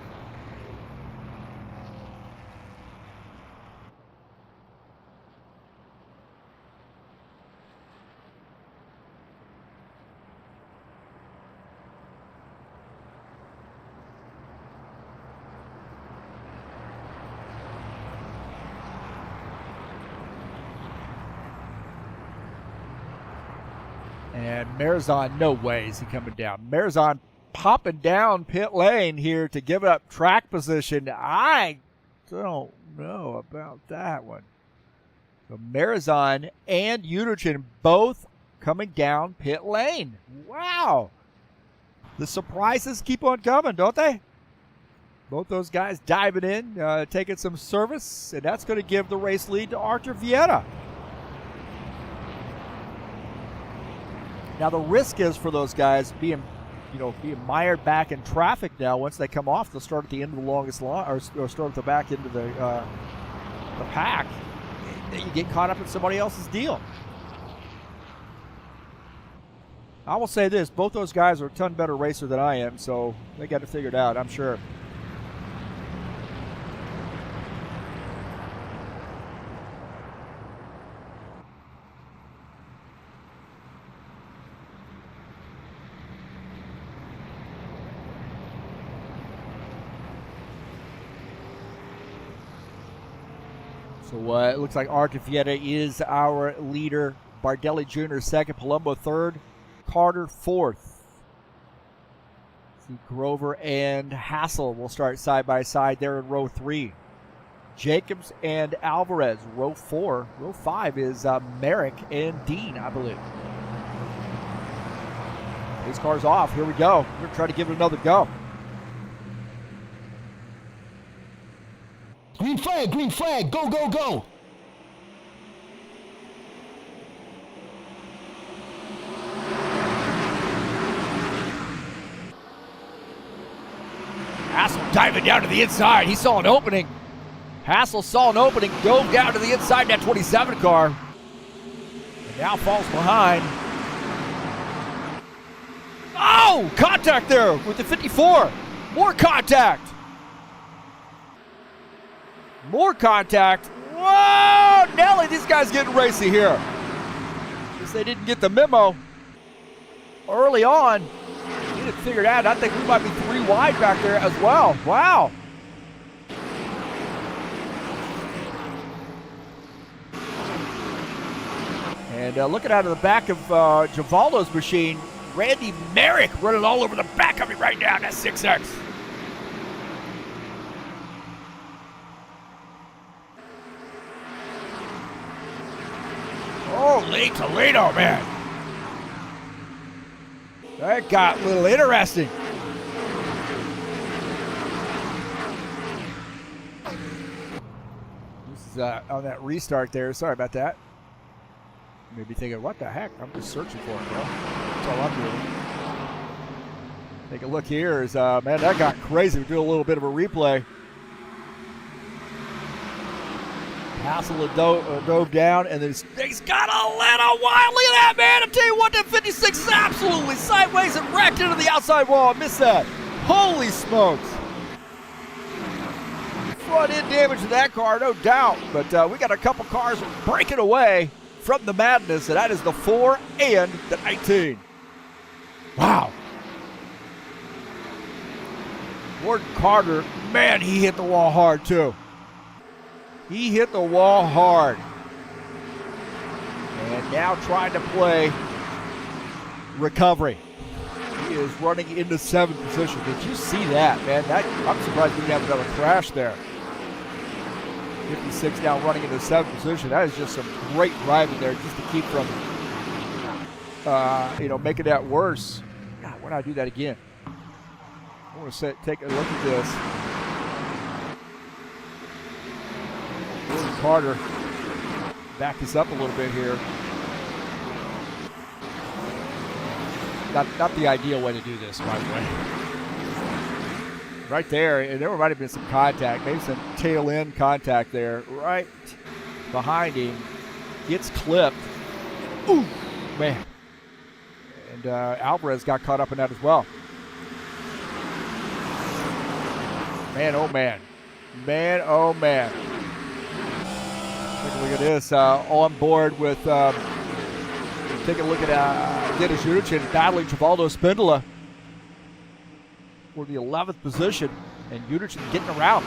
And Marizon, no way is he coming down. Marizon popping down pit lane here to give up track position. I don't know about that one. So Marizon and Utigen both coming down pit lane. Wow. The surprises keep on coming, don't they? Both those guys diving in, taking some service, and that's going to give the race lead to Arthur Vieta. Now the risk is for those guys being mired back in traffic now. Once they come off, they'll start at the end of the longest line, or start at the back end of the pack. You get caught up in somebody else's deal. I will say this: both those guys are a ton better racer than I am, so they got it figured out, I'm sure. So it looks like Arthur Vieta is our leader. Bardelli Jr. second, Palumbo third, Carter fourth. See, Grover and Hassel will start side by side there in row 3. Jacobs and Alvarez, row 4. Row 5 is Merrick and Dean, I believe. These cars off. Here we go. We're going to try to give it another go. Green flag, go, go, go. Hassel diving down to the inside. He saw an opening. Hassel saw an opening, dove down to the inside of that 27 car. And now falls behind. Oh, contact there with the 54. More contact. More contact. Whoa, Nelly, these guys getting racy here. Guess they didn't get the memo early on. Get it figured out. I think we might be 3 wide back there as well. Wow. And looking out of the back of Givaldo's machine, Randy Merrick running all over the back of me right now. That's 6X. Holy Toledo, man. That got a little interesting. This is on that restart there. Sorry about that. You may be thinking, what the heck? I'm just searching for it, bro. That's all I'm doing. Take a look here. Man, that got crazy. We'll do a little bit of a replay. Hassel dove down, and then he's got a little wide. Look at that, man. I'm telling you what, that 56 is absolutely sideways and wrecked into the outside wall. I missed that. Holy smokes. Front end damage to that car, no doubt. But we got a couple cars breaking away from the madness, and that is the 4 and the 19. Wow. Gordon Carter, man, he hit the wall hard too. He hit the wall hard. And now trying to play recovery. He is running into 7th position. Did you see that, man? I'm surprised we didn't have another crash there. 56 now running into 7th position. That is just some great driving there just to keep from, making that worse. God, why not do that again? I want to take a look at this. Gordon Carter, back this up a little bit here. Not the ideal way to do this, by the way. Right there, and there might have been some contact, maybe some tail end contact there, right behind him. Gets clipped. Ooh, man. And Alvarez got caught up in that as well. Man, oh man. Man, oh man. Take a look at this. On board with, take a look at Dennis Unichin battling Travaldo Spindola for the 11th position, and Unichin getting around.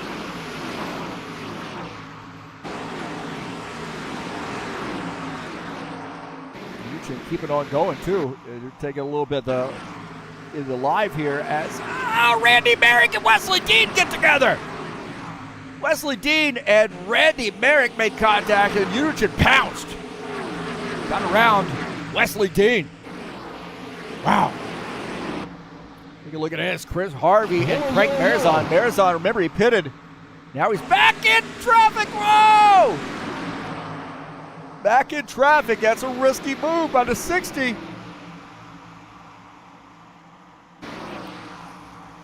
Unichin keeping on going too. Taking a little bit in the live here as Randy Merrick and Wesley Dean get together. Wesley Dean and Randy Merrick made contact, and Unichin pounced. Got around Wesley Dean. Wow. Take a look at this. Chris Harvey and Frank Marizon. Marizon, remember, he pitted. Now he's back in traffic. Whoa! Back in traffic. That's a risky move by the 60.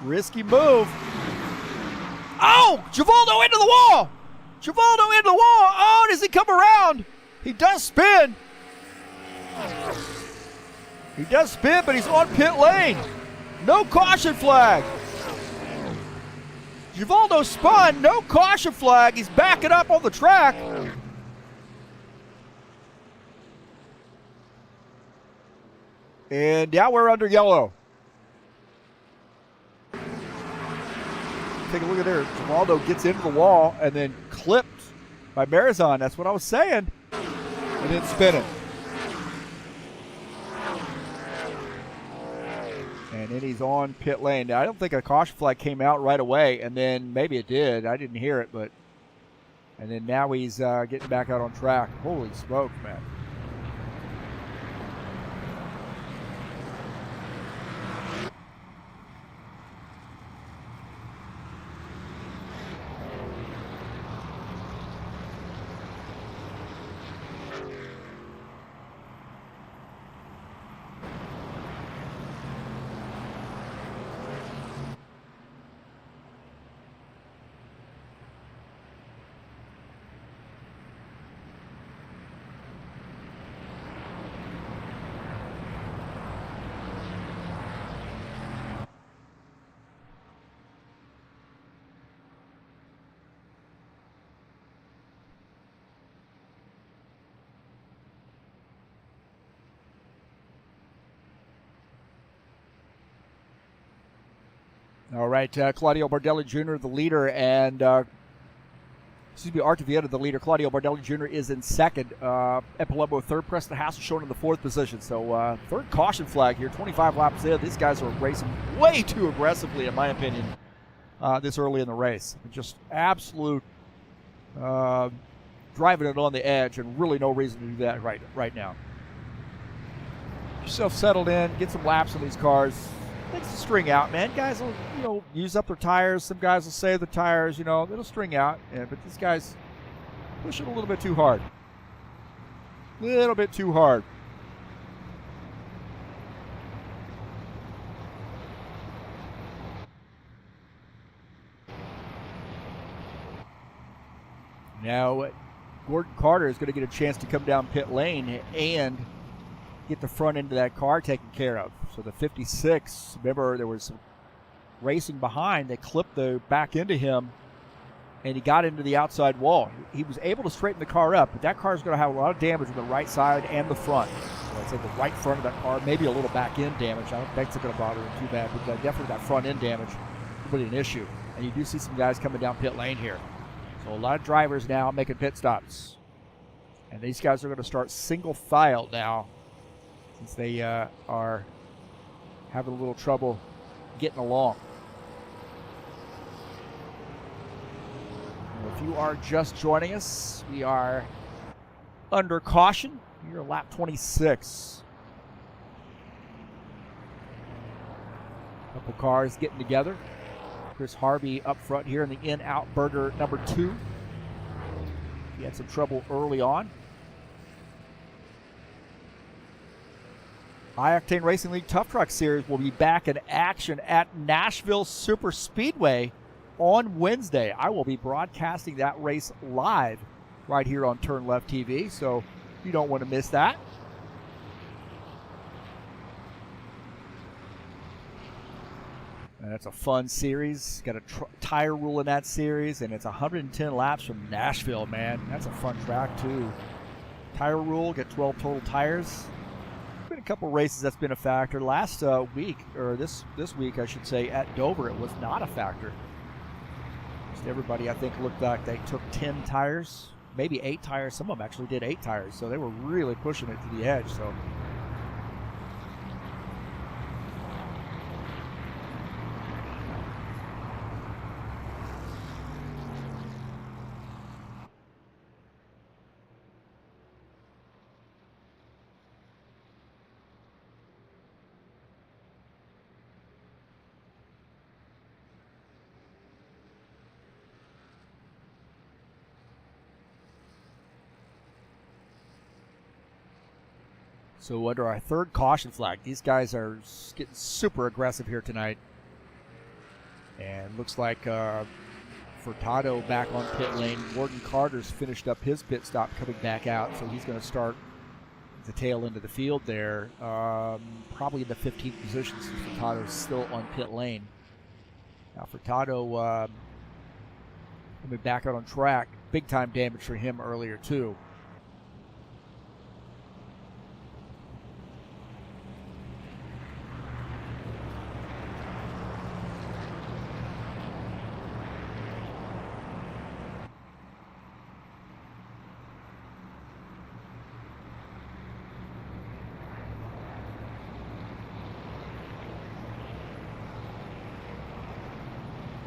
Risky move. Oh! Givaldo into the wall! Givaldo into the wall! Oh, does he come around? He does spin. He does spin, but he's on pit lane. No caution flag. Givaldo spun, no caution flag. He's backing up on the track. And now we're under yellow. Take a look at there. Givaldo gets into the wall and then clipped by Marizon. That's what I was saying. And then spinning. And then he's on pit lane. Now, I don't think a caution flag came out right away, and then maybe it did. I didn't hear it, but. And then now he's getting back out on track. Holy smoke, man. All right, Claudio Bardelli Jr., the leader, and Arte Vieta, the leader. Claudio Bardelli Jr. is in second. Epilebo third. Preston Hassel shown in the 4th position. So third caution flag here, 25 laps in. These guys are racing way too aggressively, in my opinion, this early in the race. Just absolute driving it on the edge, and really no reason to do that right now. Get yourself settled in, get some laps on these cars. Takes the string out, man. Guys will, use up their tires. Some guys will save the tires, it'll string out. Yeah, but these guys push it a little bit too hard. Little bit too hard. Now, Gordon Carter is going to get a chance to come down pit lane and get the front end of that car taken care of. So the 56, remember there was some racing behind. They clipped the back into him, and he got into the outside wall. He was able to straighten the car up, but that car is going to have a lot of damage on the right side and the front. So I'd say the right front of that car, maybe a little back end damage. I don't think it's going to bother him too bad, but definitely that front end damage will be an issue. And you do see some guys coming down pit lane here. So a lot of drivers now making pit stops. And these guys are going to start single file now, since they are having a little trouble getting along. If you are just joining us, we are under caution. You're lap 26. Couple cars getting together. Chris Harvey up front here in the in-out burger number 2. He had some trouble early on. iOctane Racing League Tough Truck Series will be back in action at Nashville Super Speedway on Wednesday. I will be broadcasting that race live right here on TurnLeftTV, so you don't want to miss that. And that's a fun series. Got a tire rule in that series, and it's 110 laps from Nashville, man. That's a fun track, too. Tire rule, get 12 total tires. Been a couple races that's been a factor. Last week, or this week, I should say, at Dover, it was not a factor. Just everybody, I think, looked like they took 10 tires, maybe 8 tires. Some of them actually did 8 tires, so they were really pushing it to the edge. So. So under our third caution flag, these guys are getting super aggressive here tonight. And looks like Furtado back on pit lane. Gordon Carter's finished up his pit stop coming back out, so he's going to start the tail end of the field there. Probably in the 15th position since Furtado's still on pit lane. Now Furtado coming back out on track. Big time damage for him earlier too.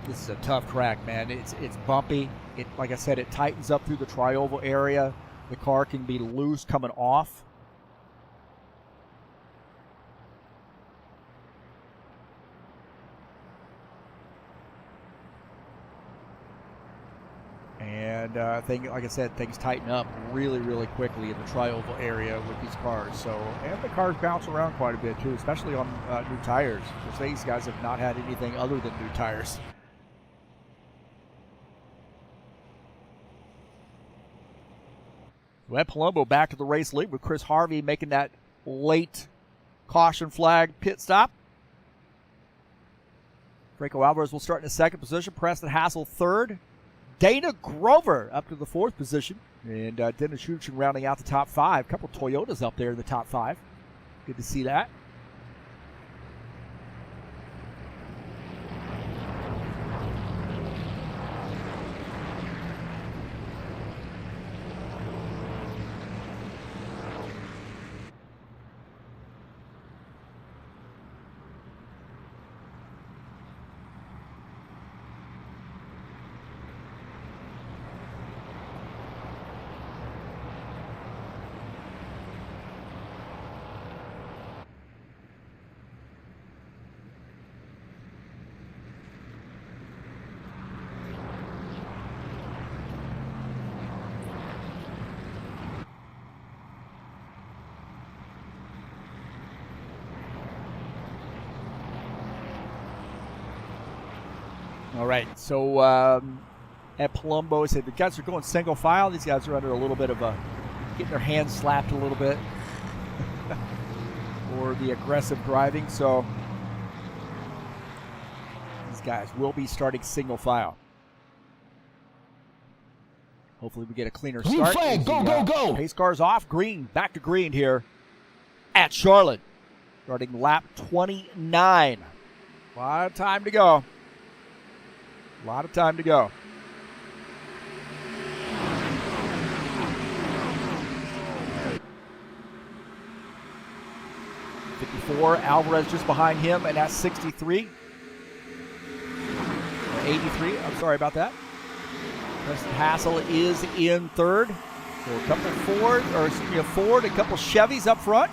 This is a tough track, man. It's bumpy. It, like I said, it tightens up through the tri-oval area. The car can be loose coming off. And like I said, things tighten up really, really quickly in the tri-oval area with these cars. So, and the cars bounce around quite a bit too, especially on new tires. Because these guys have not had anything other than new tires. Webb Palumbo back to the race lead with Chris Harvey making that late caution flag pit stop. Franco Alvarez will start in the 2nd position. Preston Hassel 3rd. Dana Grover up to the 4th position. And Dennis Schuchen rounding out the top 5. A couple Toyotas up there in the top 5. Good to see that. All right, so at Palumbo. He said the guys are going single file. These guys are under a little bit of a, getting their hands slapped a little bit. Or the aggressive driving. So these guys will be starting single file. Hopefully we get a cleaner Green start. flag, go, go, go. Pace car's off. Green, back to green here at Charlotte. Starting lap 29. A lot of time to go. A lot of time to go. '54, Alvarez just behind him, and that's 63. 83, I'm sorry about that. Preston Hassel is in third. So a couple a Ford, a couple Chevys up front.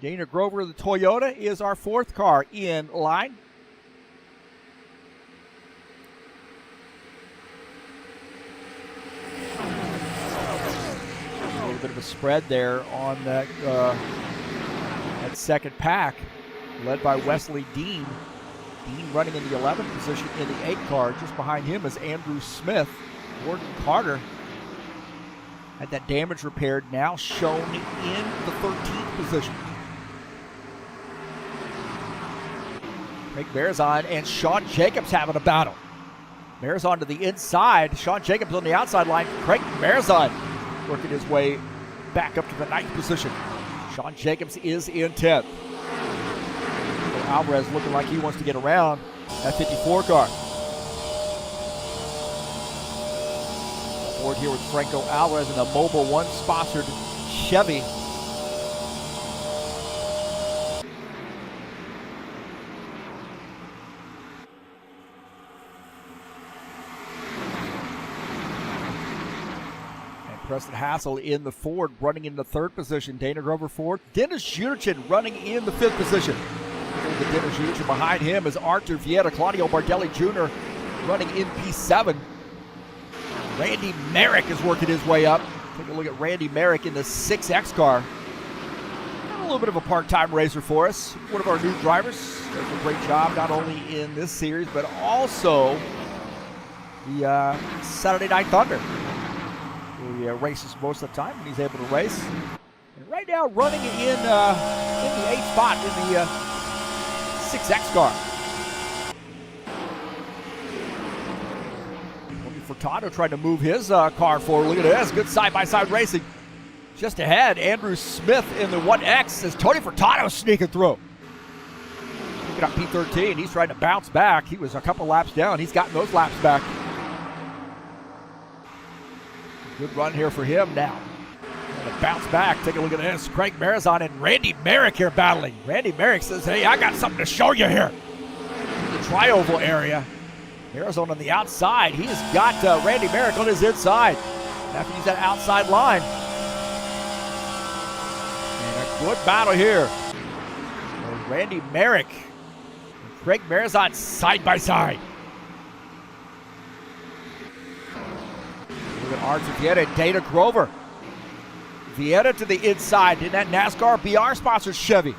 Dana Grover, the Toyota, is our fourth car in line. A little bit of a spread there on that second pack, led by Wesley Dean. Dean running in the 11th position in the 8 car. Just behind him is Andrew Smith. Gordon Carter had that damage repaired, now shown in the 13th position. Craig Marizon and Sean Jacobs having a battle. Marizon to the inside. Sean Jacobs on the outside line. Craig Marizon working his way back up to the 9th position. Sean Jacobs is in 10th. Alvarez looking like he wants to get around that 54 car. Ford here with Franco Alvarez in a Mobile One sponsored Chevy. Preston Hassel in the Ford, running in the 3rd position. Dana Grover Ford. Dennis Juderchin running in the 5th position. The Dennis Juderchin behind him is Arthur Vieta. Claudio Bardelli Jr. running in P7. Randy Merrick is working his way up. Take a look at Randy Merrick in the 6X car. A little bit of a part-time racer for us. One of our new drivers. Does a great job not only in this series, but also the Saturday Night Thunder. He races most of the time when he's able to race. And right now running in the 8th spot in the 6X car. Tony Furtado trying to move his car forward. Look at this, good side-by-side racing. Just ahead, Andrew Smith in the 1X as Tony Furtado sneaking through. Picking up P13, he's trying to bounce back. He was a couple laps down, he's gotten those laps back. Good run here for him now. And a bounce back. Take a look at this. Craig Marizon and Randy Merrick here battling. Randy Merrick says, hey, I got something to show you here. In the tri-oval area. Marizon on the outside. He has got Randy Merrick on his inside. Have to use that outside line. And a good battle here. Randy Merrick and Craig Marizon side by side. Arthur Vieta and Dana Grover. Vieta to the inside in that NASCAR BR sponsored Chevy.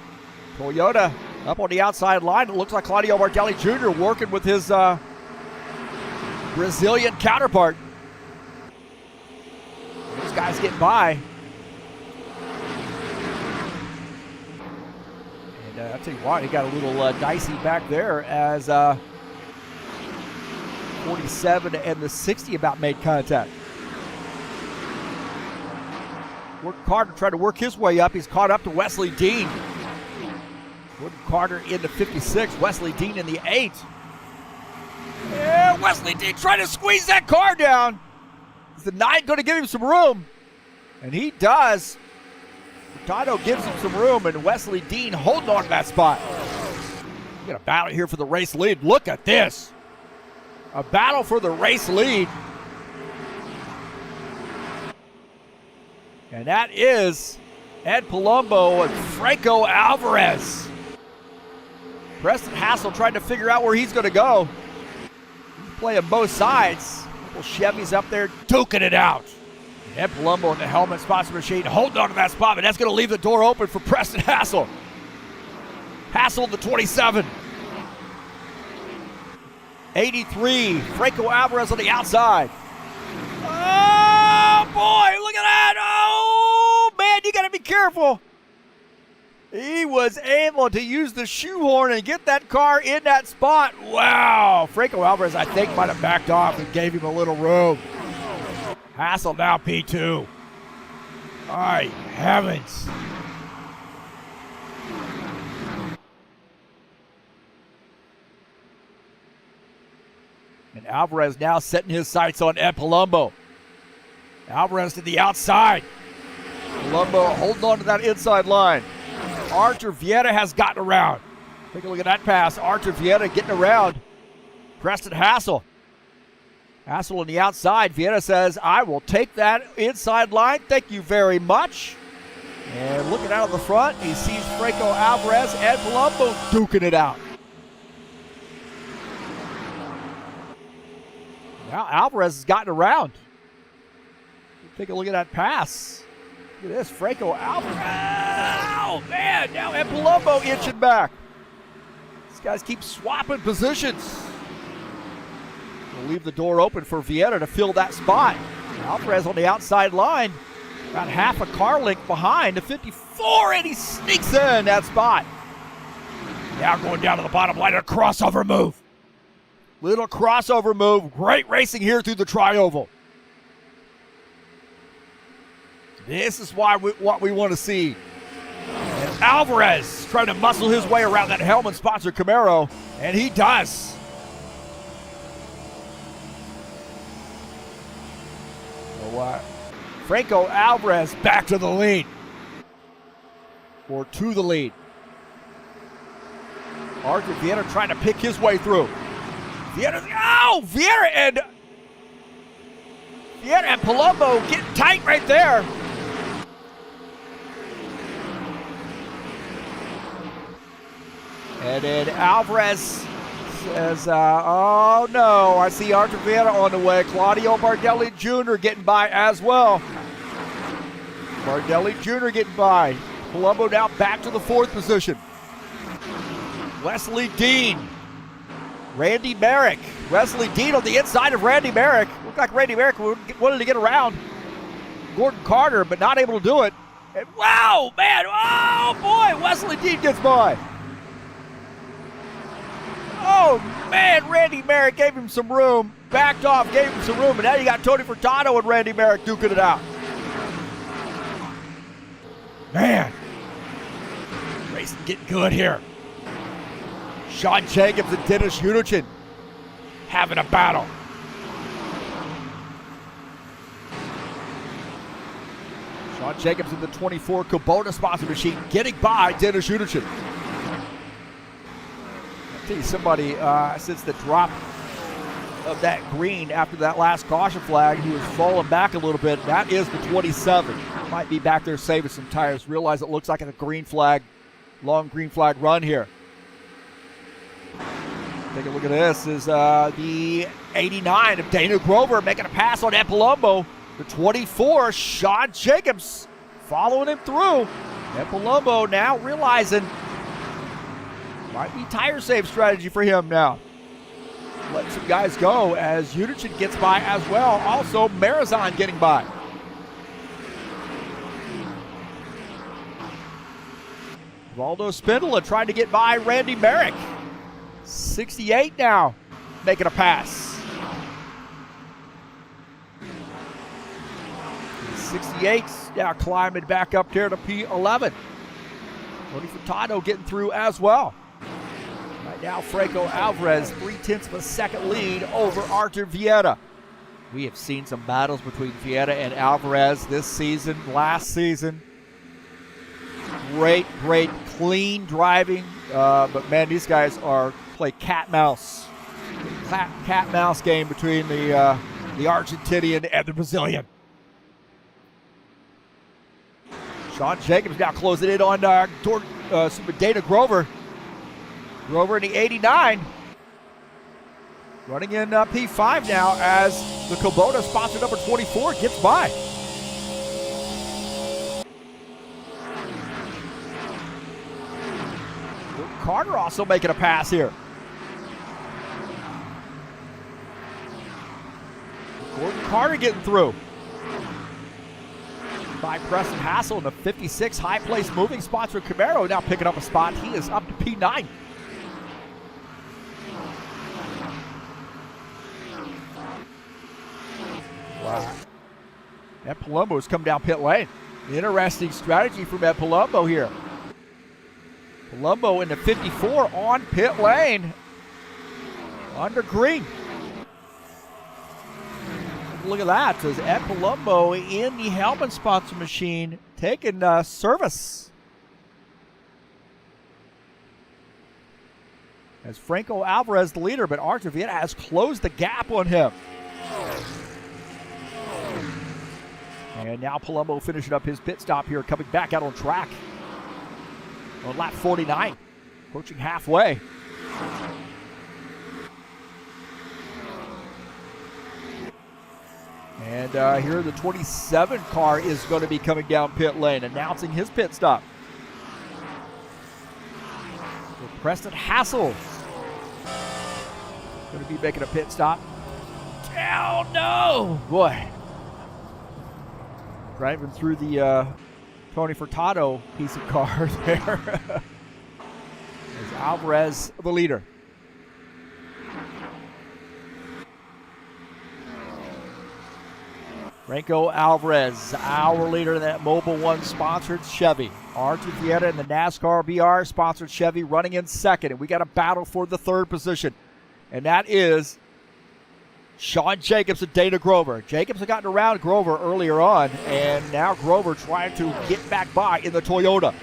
Toyota up on the outside line. It looks like Claudio Bardelli Jr. working with his Brazilian counterpart. These guys getting by. And I'll tell you what, he got a little dicey back there as 47 and the 60 about made contact. Carter trying to work his way up. He's caught up to Wesley Dean. Gordon Carter in the 56. Wesley Dean in the 8. Yeah, Wesley Dean trying to squeeze that car down. Is the 9 going to give him some room? And he does. Furtado gives him some room, and Wesley Dean holding on to that spot. We got a battle here for the race lead. Look at this. A battle for the race lead. And that is Ed Palumbo and Franco Alvarez. Preston Hassel trying to figure out where he's going to go. He's playing both sides. Couple Chevys up there duking it out. Ed Palumbo in the helmet sponsor machine holding on to that spot, but that's going to leave the door open for Preston Hassel. Hassel the 27. 83, Franco Alvarez on the outside. Oh, boy, look at that. Oh, man, you got to be careful. He was able to use the shoehorn and get that car in that spot. Wow. Franco Alvarez, I think, might have backed off and gave him a little room. Hassel now P2. My heavens. And Alvarez now setting his sights on Ed Palumbo. Alvarez to the outside. Palumbo holding on to that inside line. Artur Vieta has gotten around. Take a look at that pass. Artur Vieta getting around Preston Hassel. Hassel on the outside. Vieta says, I will take that inside line. Thank you very much. And looking out of the front, he sees Franco Alvarez and Palumbo duking it out. Now Alvarez has gotten around. Take a look at that pass. Look at this, Franco Alvarez. Oh, man, now Ed Palumbo inching back. These guys keep swapping positions. We'll leave the door open for Vieta to fill that spot. Alvarez on the outside line, about half a car length behind the 54, and he sneaks in that spot. Now going down to the bottom line, a crossover move. Little crossover move. Great racing here through the tri-oval. This is what we want to see. And Alvarez trying to muscle his way around that Hellman-sponsored Camaro, and he does. Franco Alvarez back to the lead. Or to the lead. Artur Vieta trying to pick his way through. Vieta and Palumbo getting tight right there. And then Alvarez says, oh no, I see Artur Vieta on the way. Claudio Bardelli Jr. getting by as well. Bardelli Jr. getting by. Palumbo now back to the fourth position. Wesley Dean. Randy Merrick. Wesley Dean on the inside of Randy Merrick. Looked like Randy Merrick wanted to get around Gordon Carter, but not able to do it. And wow, man, oh boy, Wesley Dean gets by. Oh man, Randy Merrick gave him some room, backed off, gave him some room, and now you got Tony Furtado and Randy Merrick duking it out. Man, racing getting good here. Sean Jacobs and Dennis Unichin having a battle. Sean Jacobs in the 24 Kubota sponsor machine getting by Dennis Unichin. I'll tell you somebody, since the drop of that green after that last caution flag, he was falling back a little bit. That is the 27. Might be back there saving some tires. Realize it looks like a green flag, long green flag run here. Take a look at this. Is the 89 of Dana Grover making a pass on Ed Palumbo. The 24, Sean Jacobs following him through. Ed Palumbo now realizing might be tire save strategy for him now. Let some guys go as Unichin gets by as well. Also, Marizon getting by. Valdo Spindola trying to get by Randy Merrick. 68 now, making a pass. 68 now climbing back up there to P11. Tony Furtado getting through as well. Right now, Franco Alvarez, 0.3 of a second lead over Artur Vieta. We have seen some battles between Vieta and Alvarez this season, last season. Great, clean driving. But man, these guys play cat-mouse. Cat-mouse game between the Argentinian and the Brazilian. Sean Jacobs now closing in on Dana Grover. Grover in the 89. Running in P5 now as the Kubota sponsor number 24 gets by. Carter also making a pass here. Carter getting through. By Preston Hassel in the 56 high place moving spots for Camaro. Now picking up a spot. He is up to P9. Wow. Ed Palumbo has come down pit lane. Interesting strategy from Ed Palumbo here. Palumbo in the 54 on pit lane. Under green. Look at that. Says Ed Palumbo in the helmet sponsor machine taking service. As Franco Alvarez the leader, but Artur Vieta has closed the gap on him. And now Palumbo finishing up his pit stop here, coming back out on track on lap 49, approaching halfway. And here the 27 car is going to be coming down pit lane, announcing his pit stop. So Preston Hassel going to be making a pit stop. Oh no! Boy. Driving through the Tony Furtado piece of car there. As Alvarez the leader. Franco Alvarez, our leader in that Mobil 1 sponsored Chevy. Artur Vieta in the NASCAR BR sponsored Chevy running in second. And we got a battle for the third position. And that is Sean Jacobs and Dana Grover. Jacobs had gotten around Grover earlier on, and now Grover trying to get back by in the Toyota.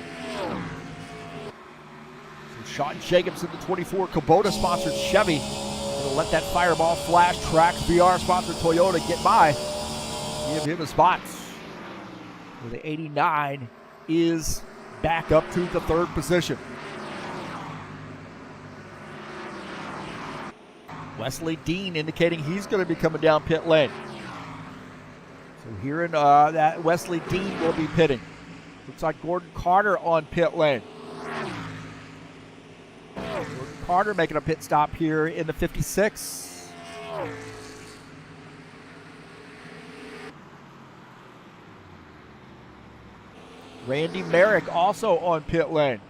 So Sean Jacobs in the 24 Kubota-sponsored Chevy. Gonna let that Fireball Flash Track VR-sponsored Toyota get by. Give him a spot. Where the 89 is back up to the third position. Wesley Dean indicating he's going to be coming down pit lane. So here in that Wesley Dean will be pitting. Looks like Gordon Carter on pit lane. Gordon Carter making a pit stop here in the 56. Randy Merrick also on pit lane.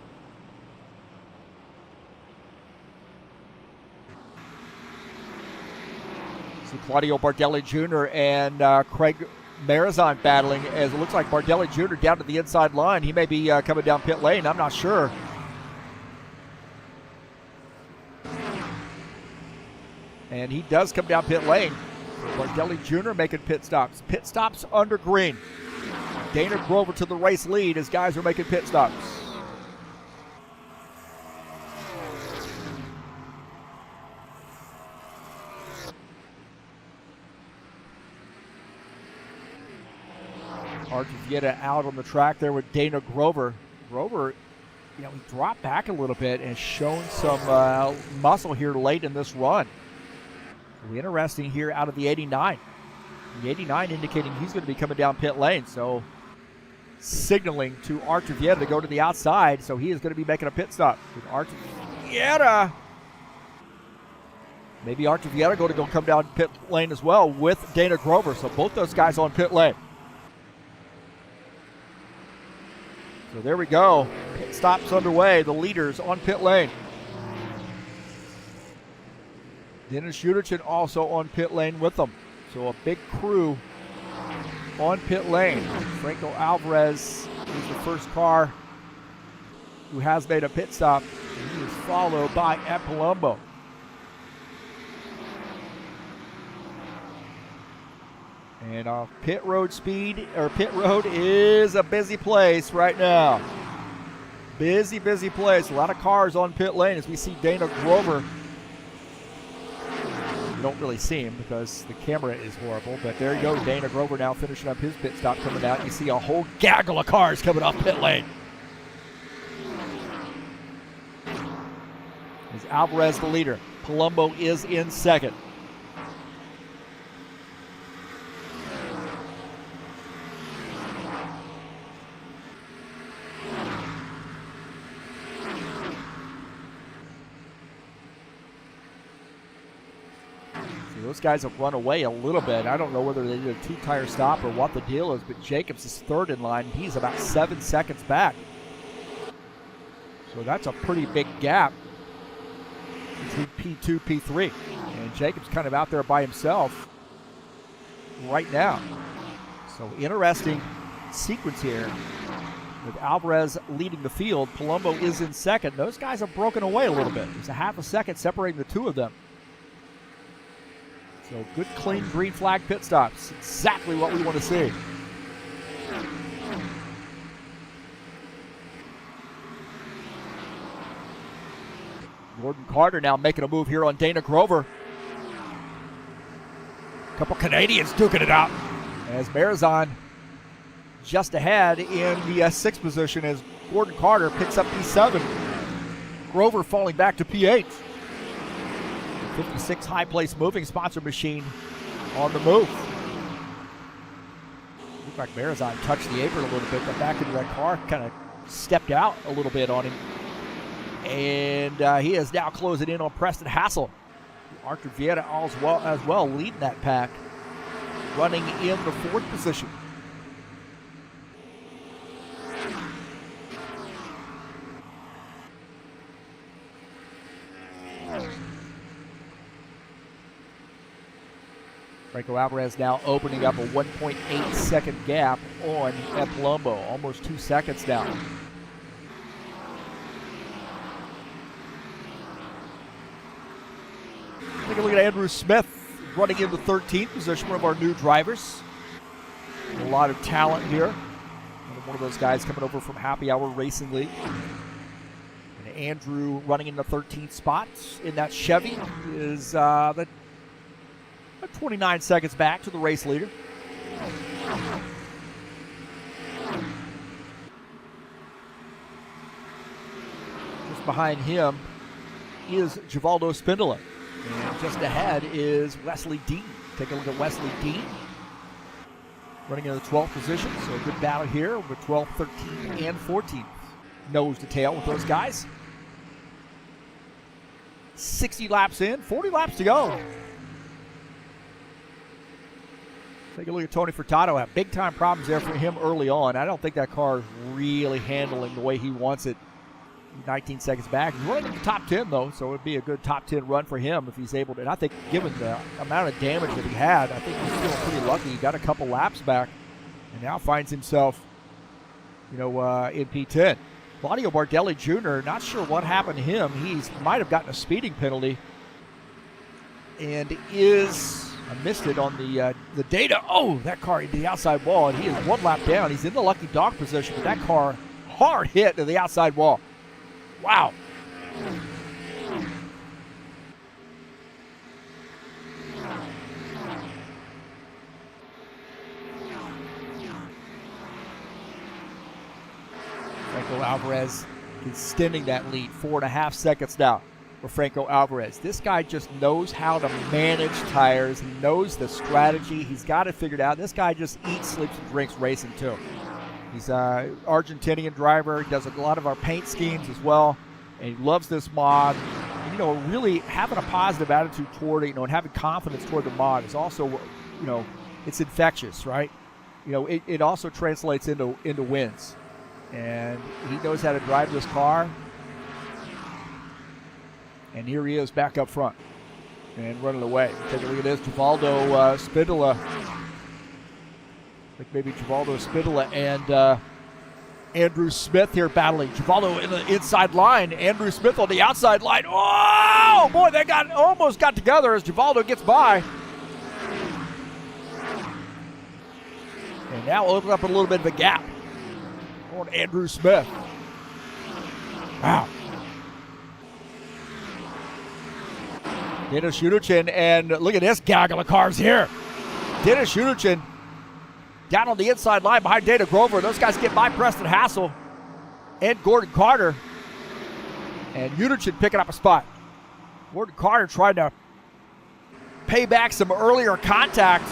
See Claudio Bardelli Jr. and Craig Marizon battling, as it looks like Bardelli Jr. down to the inside line. He may be coming down pit lane. I'm not sure. And he does come down pit lane. Bardelli Jr. making pit stops. Pit stops under green. Dana Grover to the race lead as guys are making pit stops. Artur Vieta out on the track there with Dana Grover. Grover, he dropped back a little bit and shown some muscle here late in this run. Really interesting here out of the 89. The 89 indicating he's going to be coming down pit lane, so signaling to Artur Vieta to go to the outside, so he is going to be making a pit stop. With Artur Vieta. Maybe Artur Vieta going to go come down pit lane as well with Dana Grover, so both those guys on pit lane. So there we go. Pit stops underway. The leaders on pit lane. Dennis Schuderton also on pit lane with them. So a big crew on pit lane. Franco Alvarez is the first car who has made a pit stop. And he is followed by Ed Palumbo. And pit road is a busy place right now. Busy place. A lot of cars on pit lane as we see Dana Grover. You don't really see him because the camera is horrible, but there you go. Dana Grover now finishing up his pit stop coming out. You see a whole gaggle of cars coming off pit lane. Is Alvarez the leader. Palumbo is in second. those guys have run away a little bit. I don't know whether they did a two-tire stop or what the deal is, but Jacobs is third in line. He's about 7 seconds back. So that's a pretty big gap between P2, P3. And Jacobs kind of out there by himself right now. So interesting sequence here with Alvarez leading the field. Palumbo is in second. Those guys have broken away a little bit. There's a half a second separating the two of them. So good, clean green flag pit stops. Exactly what we want to see. Gordon Carter now making a move here on Dana Grover. A couple Canadians duking it out as Marizon just ahead in the sixth position as Gordon Carter picks up P7. Grover falling back to P8. 56 high place moving sponsor machine on the move. Looked like Marizon touched the apron a little bit, got back into that car, kind of stepped out a little bit on him. And he is now closing in on Preston Hassel. Arthur Vieta as well leading that pack, running in the fourth position. Franco Alvarez now opening up a 1.8 second gap on Palumbo, almost 2 seconds now. Take a look at Andrew Smith running in the 13th position, one of our new drivers. A lot of talent here. One of those guys coming over from Happy Hour Racing League. And Andrew running in the 13th spot in that Chevy is the 29 seconds back to the race leader. Just behind him is Givaldo Spindola. And just ahead is Wesley Dean. Take a look at Wesley Dean. Running in the 12th position, so a good battle here with 12th, 13th, and 14th. Nose to tail with those guys. 60 laps in, 40 laps to go. Take a look at Tony Furtado. Have big time problems there for him early on. I don't think that car is really handling the way he wants it. 19 seconds back. He's running in the top 10 though, so it would be a good top 10 run for him if he's able to. And I think given the amount of damage that he had, I think he's feeling pretty lucky. He got a couple laps back and now finds himself, in P10. Claudio Bardelli Jr., not sure what happened to him. He might have gotten a speeding penalty and I missed it on the data. Oh, that car into the outside wall, and he is one lap down. He's in the lucky dog position, but that car hard hit to the outside wall. Wow. Franco Alvarez extending that lead, 4.5 seconds now for Franco Alvarez. This guy just knows how to manage tires. He knows the strategy. He's got it figured out. This guy just eats, sleeps, and drinks racing too. He's an Argentinian driver. He does a lot of our paint schemes as well, and he loves this mod. And, really having a positive attitude toward it, and having confidence toward the mod is also, it's infectious, right? It also translates into wins, and he knows how to drive this car. And here he is back up front and running away. Take a look at this, Givaldo Spindola. I think maybe Givaldo Spindola and Andrew Smith here battling. Givaldo in the inside line, Andrew Smith on the outside line. Oh, boy, they almost got together as Givaldo gets by. And now open up a little bit of a gap on Andrew Smith. Wow. Dennis Shuduchin, and look at this gaggle of cars here. Dennis Shuduchin down on the inside line behind Dana Grover. Those guys get by Preston Hassel and Gordon Carter. And Shuduchin picking up a spot. Gordon Carter trying to pay back some earlier contact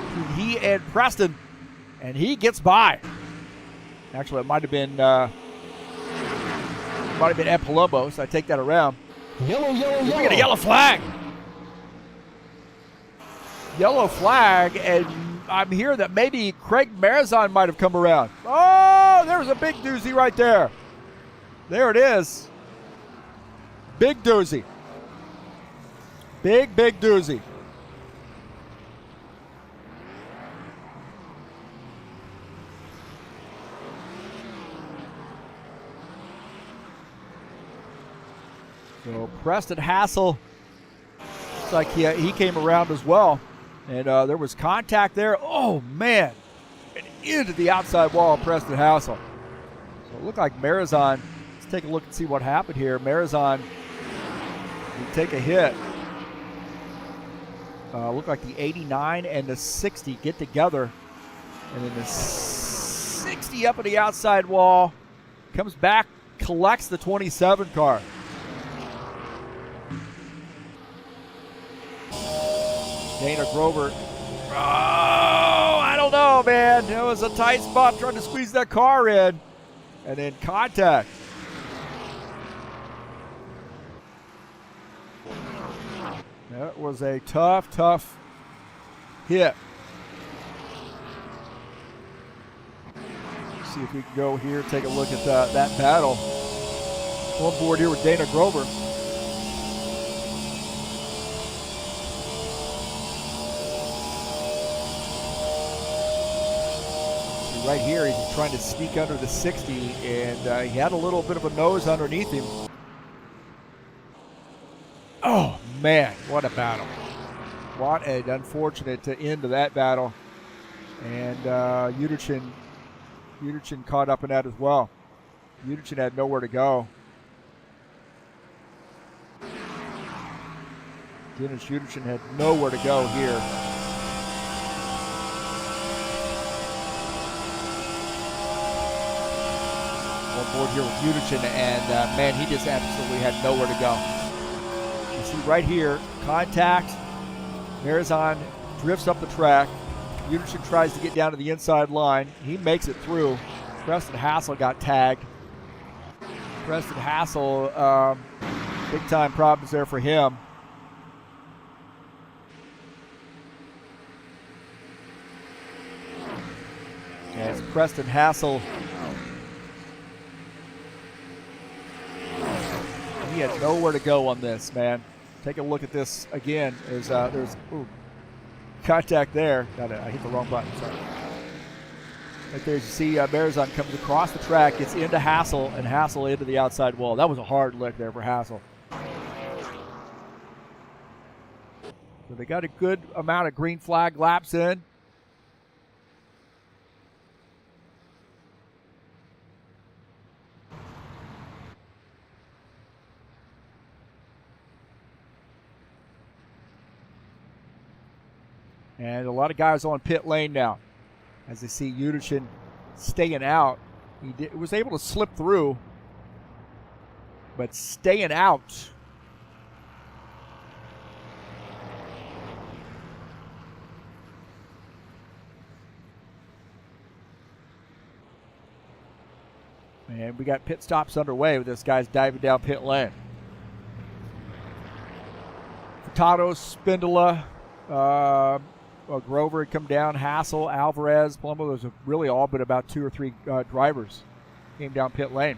between he and Preston, and he gets by. Actually, it might have been Ed Palumbo, so I take that around. Yellow, yellow, We yellow. get a yellow flag. Yellow flag, and I'm hearing that maybe Craig Marizon might have come around. Oh, there's a big doozy right there. There it is. Big doozy. Big doozy. So Preston Hassel, looks like he came around as well. And there was contact there. Oh, man. And into the outside wall of Preston Hassel. So it looked like Marizon. Let's take a look and see what happened here. Marizon would take a hit. Looked like the 89 and the 60 get together. And then the 60 up at the outside wall. Comes back, collects the 27 car. Dana Grover. Oh, I don't know, man. It was a tight spot trying to squeeze that car in. And then contact. That was a tough hit. Let's see if we can go here, take a look at that battle. On board here with Dana Grover. Right here, he's trying to sneak under the 60, and he had a little bit of a nose underneath him. Oh, man, what a battle. What an unfortunate end to that battle. And Uderchin caught up in that as well. Uderchin had nowhere to go. Dennis Uderchin had nowhere to go here. On board here with Uderchin, and man, he just absolutely had nowhere to go. You see right here, contact. Marizon drifts up the track. Uderchin tries to get down to the inside line. He makes it through. Preston Hassel got tagged. Preston Hassel, big time problems there for him. As Preston Hassel, he had nowhere to go on this, man. Take a look at this again. There's contact there. I hit the wrong button, sorry. Right there, you see Marizon comes across the track, gets into Hassel, and Hassel into the outside wall. That was a hard lick there for Hassel. So they got a good amount of green flag laps in. And a lot of guys on pit lane now. As they see Uderchin staying out. He was able to slip through, but staying out. And we got pit stops underway with this guy's diving down pit lane. Furtado, Spindola, Grover had come down, Hassel, Alvarez, Palumbo. Those have really all been about 2 or 3 drivers came down pit lane.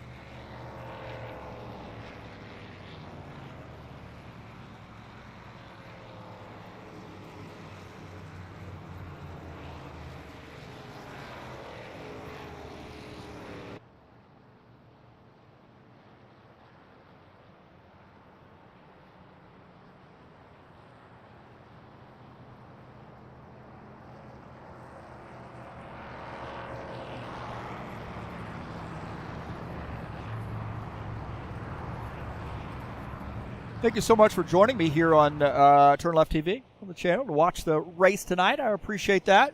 Thank you so much for joining me here on TurnLeftTV on the channel to watch the race tonight. I appreciate that.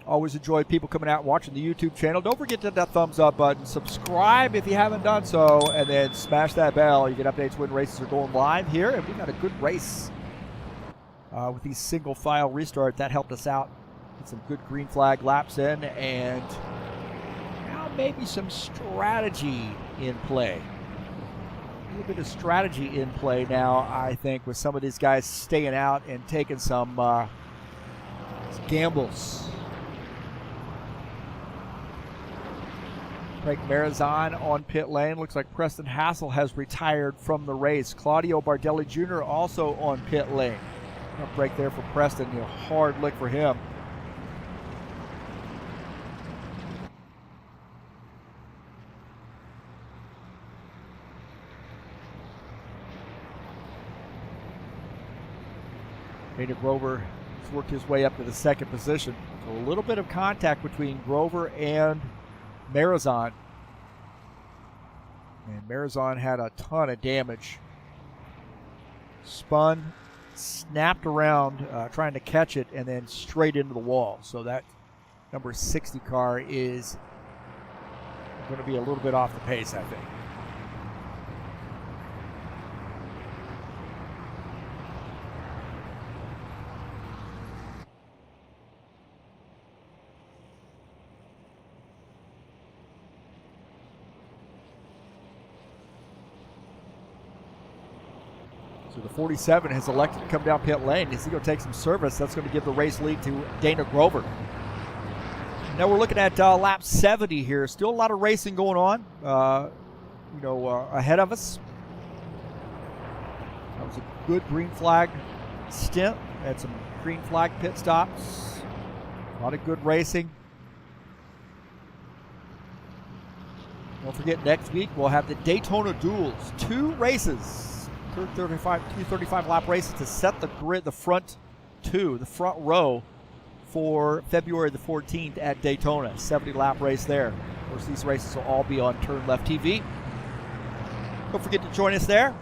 Always enjoy people coming out and watching the YouTube channel. Don't forget to hit that thumbs up button. Subscribe if you haven't done so, and then smash that bell. You get updates when races are going live here. And we got a good race with these single file restarts. That helped us out. Get some good green flag laps in, and now maybe some strategy in play. little bit of strategy in play now, I think, with some of these guys staying out and taking some gambles. Craig Marizan on pit lane. Looks like Preston Hassel has retired from the race. Claudio Bardelli Jr. also on pit lane. A break there for Preston. Hard lick for him. Dana Grover has worked his way up to the second position. So a little bit of contact between Grover and Marizan. And Marizan had a ton of damage. Spun, snapped around, trying to catch it, and then straight into the wall. So that number 60 car is going to be a little bit off the pace, I think. So the 47 has elected to come down pit lane. Is he going to take some service? That's going to give the race lead to Dana Grover. Now we're looking at lap 70 here. Still a lot of racing going on, ahead of us. That was a good green flag stint. Had some green flag pit stops. A lot of good racing. Don't forget, next week we'll have the Daytona duels. 2 races. 235 lap races to set the grid, the front row for February the 14th at Daytona. 70 lap race there. Of course, these races will all be on TurnLeftTV. Don't forget to join us there.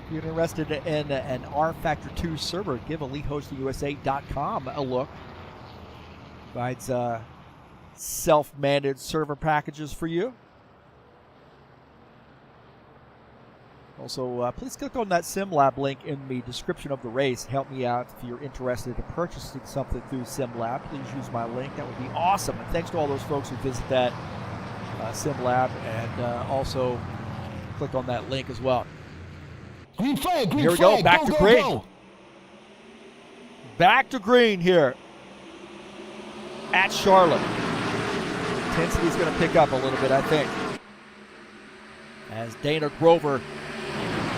If you're interested in an rFactor 2 server, give EliteHostingUSA.com a look. Provides self-managed server packages for you. Also, please click on that SimLab link in the description of the race. Help me out if you're interested in purchasing something through SimLab. Please use my link. That would be awesome. And thanks to all those folks who visit that SimLab, and also click on that link as well. Green flag, green Here we flag. go, back to green. Back to green here at Charlotte. Intensity's going to pick up a little bit, I think, as Dana Grover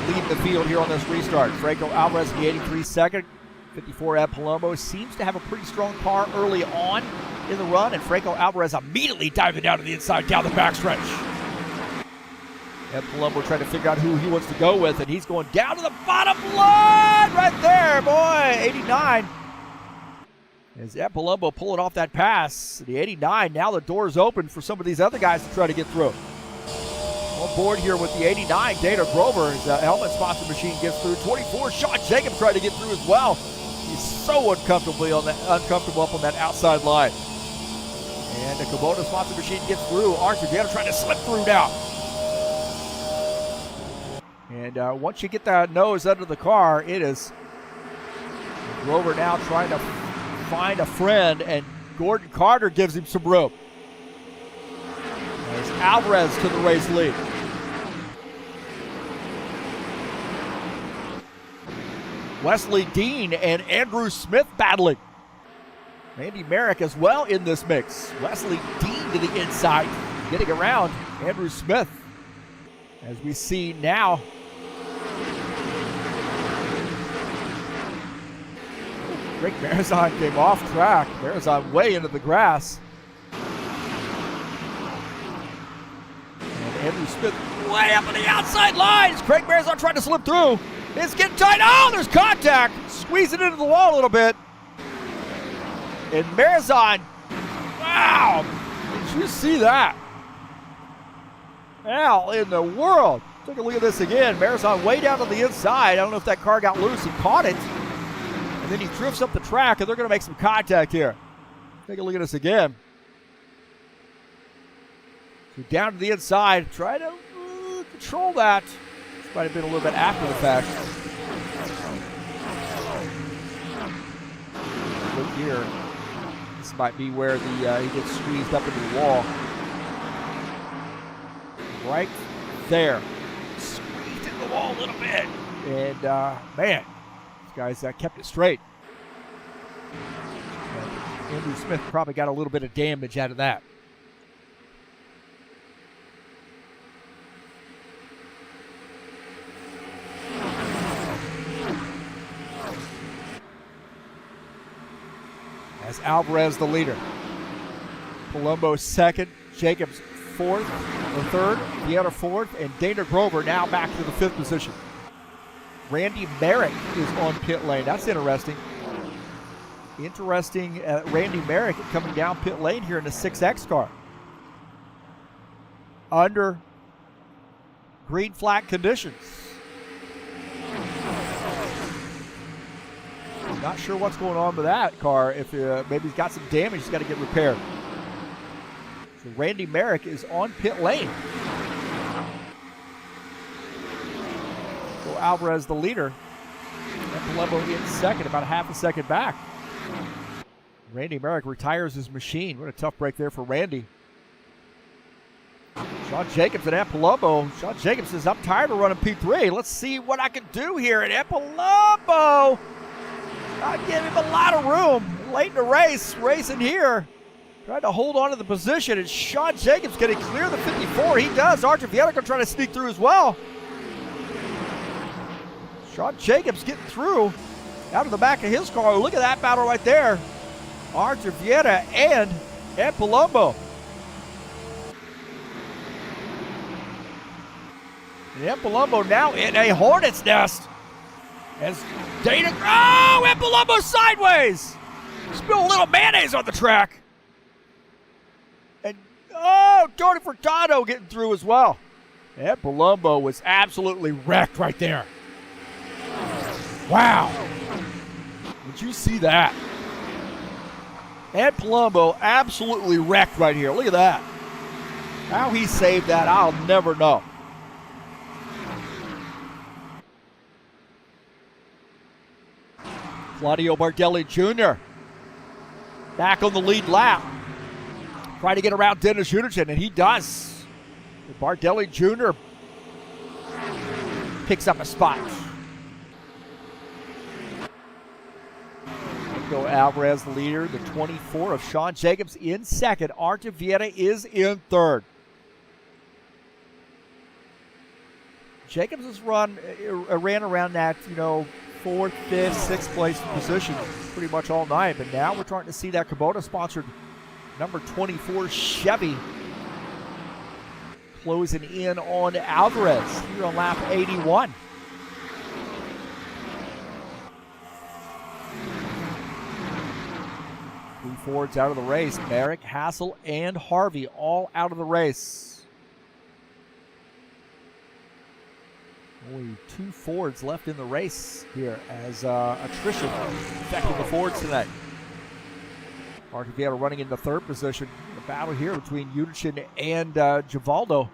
leading the field here on this restart. Franco Alvarez in the 83 second. 54 Ed Palumbo seems to have a pretty strong car early on in the run, and Franco Alvarez immediately diving down to the inside, down the backstretch. Ed Palumbo trying to figure out who he wants to go with, and he's going down to the bottom line right there, boy. 89. As Ed Palumbo pulling off that pass. The 89, now the door's open for some of these other guys to try to get through. On board here with the 89, Dana Grover. His helmet sponsor machine gets through. 24, Sean Jacobs trying to get through as well. He's so uncomfortable up on that outside line. And the Kubota sponsor machine gets through. Archer Jana trying to slip through now. And once you get that nose under the car, it is Grover now trying to find a friend, and Gordon Carter gives him some room. There's Alvarez to the race lead. Wesley Dean and Andrew Smith battling. Andy Merrick as well in this mix. Wesley Dean to the inside, getting around Andrew Smith. As we see now, Rick Marizan came off track. Marizan way into the grass. And Andrew Smith way up on the outside lines. Craig Marizan trying to slip through. It's getting tight. Oh, there's contact. Squeezing into the wall a little bit. And Marizan, wow, did you see that? How in the world? Take a look at this again. Marizan way down on the inside. I don't know if that car got loose. He caught it. And then he drifts up the track, and they're going to make some contact here. Take a look at this again. So down to the inside. Try to control that. This might have been a little bit after the fact. here. This might be where he gets squeezed up into the wall. Right there. Squeezed into the wall a little bit. And, man, these guys kept it straight. And Andrew Smith probably got a little bit of damage out of that. As Alvarez the leader. Palumbo second, Jacobs fourth or third, Vieira fourth, and Dana Grover now back to the fifth position. Randy Merrick is on pit lane. That's interesting. Randy Merrick coming down pit lane here in the 6X car. Under green flag conditions. Not sure what's going on with that car. If maybe he's got some damage, he's got to get repaired. So Randy Merrick is on pit lane. So Alvarez the leader. And Palumbo in second, about a half a second back. Randy Merrick retires his machine. What a tough break there for Randy. Sean Jacobs and Palumbo. Sean Jacobs says, I'm tired of running P3. Let's see what I can do here. And Palumbo, I give him a lot of room. Late in the race, racing here. Trying to hold on to the position. And Sean Jacobs going to clear the 54. He does. Archer Vieira going to try to sneak through as well. Sean Jacobs getting through out of the back of his car. Look at that battle right there. Archer Vieira and Palumbo. And Palumbo now in a hornet's nest. As Dana, and Palumbo sideways. Spill a little mayonnaise on the track. And, Tony Furtado getting through as well. And Palumbo was absolutely wrecked right there. Wow. Did you see that? And Palumbo absolutely wrecked right here. Look at that. How he saved that, I'll never know. Claudio Bardelli Jr. back on the lead lap. Trying to get around Dennis Uniterton, and he does. Bardelli Jr. picks up a spot. Go Alvarez the leader, the 24 of Sean Jacobs in second. Archer Vieira is in third. Jacobs has ran around that, fourth, fifth, sixth place position pretty much all night. But now we're starting to see that Kubota-sponsored number 24 Chevy closing in on Alvarez here on lap 81. Three Fords out of the race. Merrick, Hassel, and Harvey all out of the race. Only two Fords left in the race here as attrition affecting the Fords tonight. Archer Vieira running in the third position. The battle here between Uniterton and Givaldo.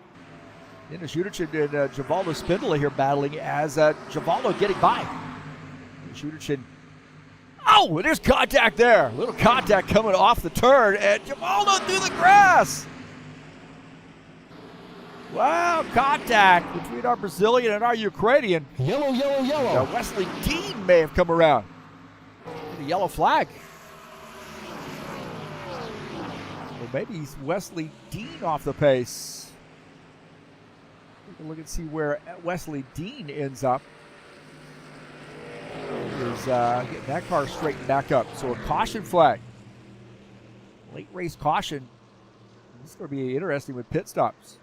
Dennis Uniterton and Givaldo Spindler here battling as Givaldo getting by. Uniterton. Oh, there's contact there. A little contact coming off the turn, and Givaldo through the grass. Wow, contact between our Brazilian and our Ukrainian. Yellow, yellow, yellow. Now Wesley Dean may have come around. The yellow flag. Or maybe he's Wesley Dean off the pace. Take a look and see where Wesley Dean ends up. Is getting that car straightened back up. So a caution flag. Late race caution. This is going to be interesting with pit stops.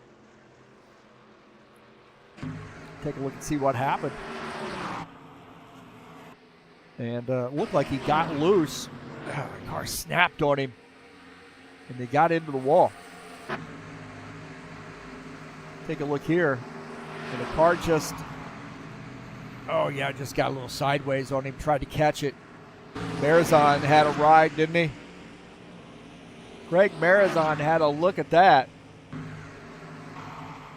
Take a look and see what happened. And looked like he got loose. The car snapped on him. And they got into the wall. Take a look here. And the car just got a little sideways on him. Tried to catch it. Marizon had a ride, didn't he? Greg Marizon had a look at that.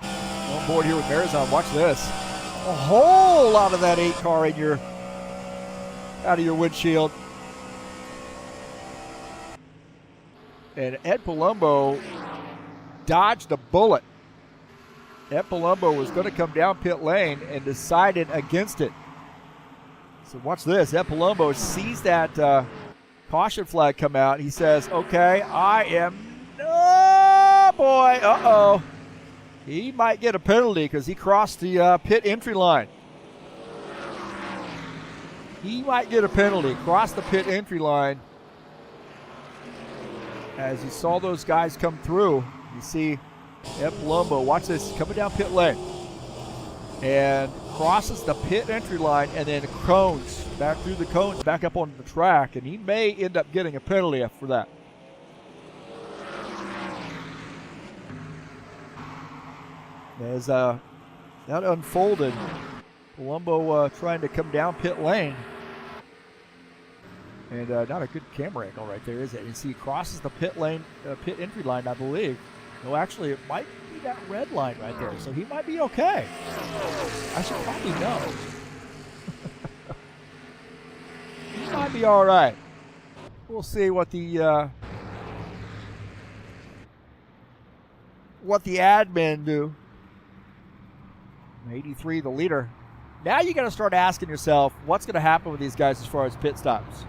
On board here with Marizon. Watch this. A whole lot of that 8 car in out of your windshield. And Ed Palumbo dodged a bullet. Ed Palumbo was going to come down pit lane and decided against it. So watch this. Ed Palumbo sees that caution flag come out. He says, okay, I am, oh boy, uh-oh. He might get a penalty because he crossed the pit entry line. He might get a penalty, cross the pit entry line. As he saw those guys come through, you see Ed Palumbo, watch this, coming down pit lane. And crosses the pit entry line and then cones, back through the cones, back up on the track. And he may end up getting a penalty for that. As that unfolded, Palumbo trying to come down pit lane. And not a good camera angle right there, is it? You see he crosses the pit lane, pit entry line, I believe. No, actually, it might be that red line right there. So he might be okay. I should probably know. He might be all right. We'll see what the admin do. 83, the leader. Now you got to start asking yourself, what's going to happen with these guys as far as pit stops?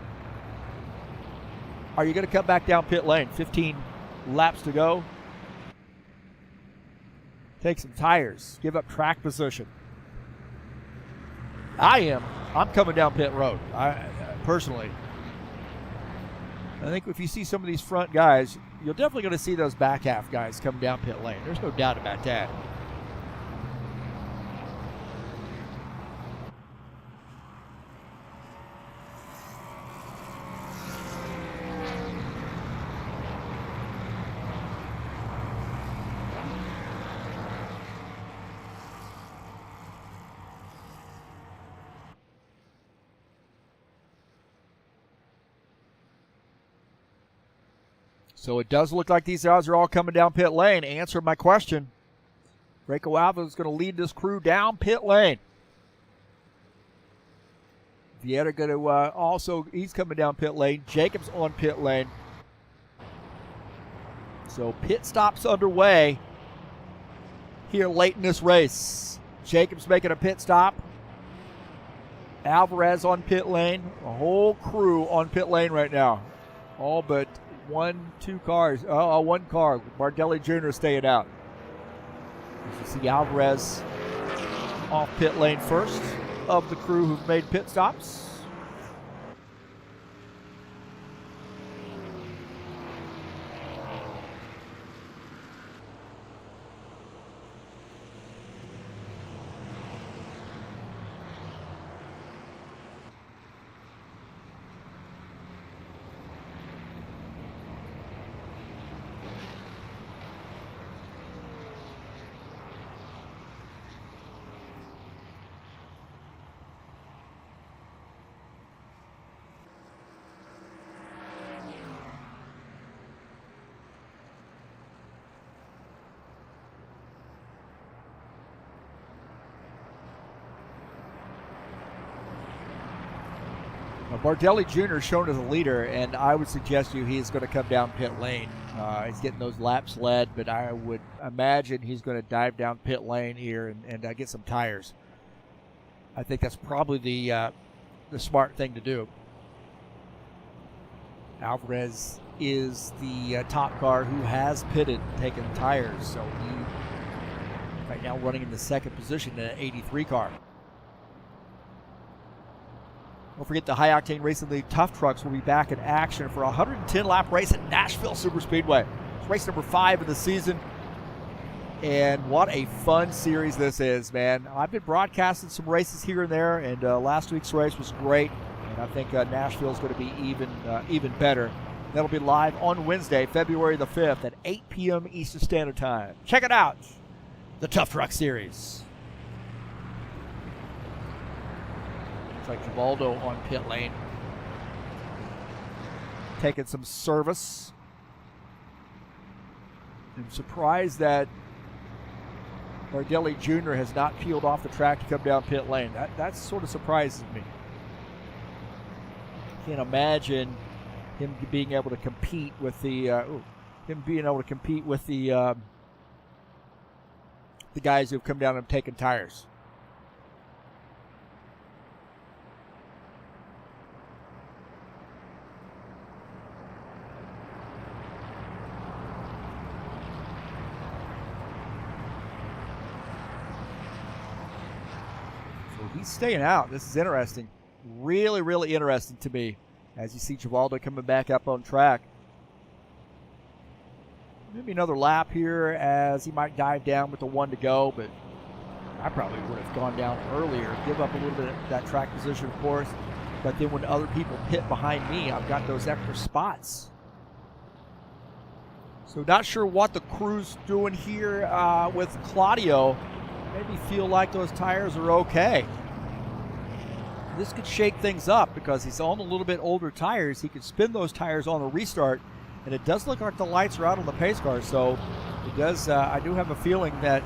Are you going to come back down pit lane? 15 laps to go. Take some tires. Give up track position. I'm coming down pit road. Personally. I think if you see some of these front guys, you're definitely going to see those back half guys come down pit lane. There's no doubt about that. So it does look like these guys are all coming down pit lane. Answer my question. Reiko Alva is going to lead this crew down pit lane. Vieira going to also, he's coming down pit lane. Jacobs on pit lane. So pit stops underway here late in this race. Jacobs making a pit stop. Alvarez on pit lane. A whole crew on pit lane right now. All but one car. Bardelli Jr. staying out. You see Alvarez off pit lane first of the crew who've made pit stops. Bardelli Jr. shown as a leader, and I would suggest you he is going to come down pit lane. He's getting those laps led, but I would imagine he's going to dive down pit lane here and get some tires. I think that's probably the smart thing to do. Alvarez is the top car who has pitted, taken tires, so he right now running in the second position in an 83 car. Don't forget the High Octane Racing League Tough Trucks will be back in action for a 110-lap race at Nashville Super Speedway. It's race number 5 of the season. And what a fun series this is, man. I've been broadcasting some races here and there, and last week's race was great. And I think Nashville is going to be even better. That'll be live on Wednesday, February the 5th at 8 p.m. Eastern Standard Time. Check it out, the Tough Truck Series. Looks like Givaldo on pit lane. Taking some service. I'm surprised that Bardelli Jr. has not peeled off the track to come down pit lane. That sort of surprises me. Can't imagine him being able to compete with the him being able to compete with the guys who have come down and taken tires. He's staying out. This is interesting. Really, really interesting to me as you see Givaldo coming back up on track. Maybe another lap here as he might dive down with the 1 to go, but I probably would have gone down earlier, give up a little bit of that track position, of course. But then when other people pit behind me, I've got those extra spots. So not sure what the crew's doing here with Claudio. Maybe feel like those tires are okay. This could shake things up because he's on a little bit older tires. He could spin those tires on a restart, and it does look like the lights are out on the pace car. So it does. I do have a feeling that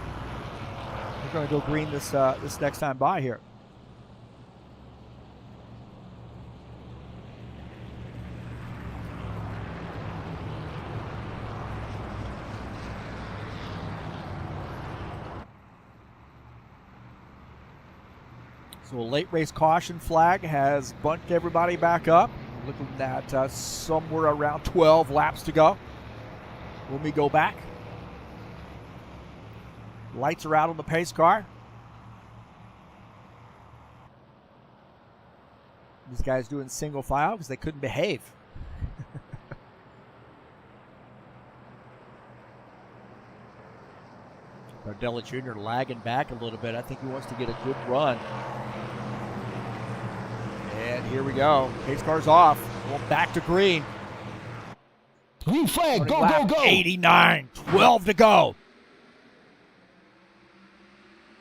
we're going to go green this next time by here. So a late race caution flag has bumped everybody back up. Looking at somewhere around 12 laps to go when we go back. Lights are out on the pace car. These guys doing single file because they couldn't behave. Bardella Jr. lagging back a little bit. I think he wants to get a good run. And here we go. Pace car's off. Going back to green. Green flag, go, Lap go, go. 89, 12 to go.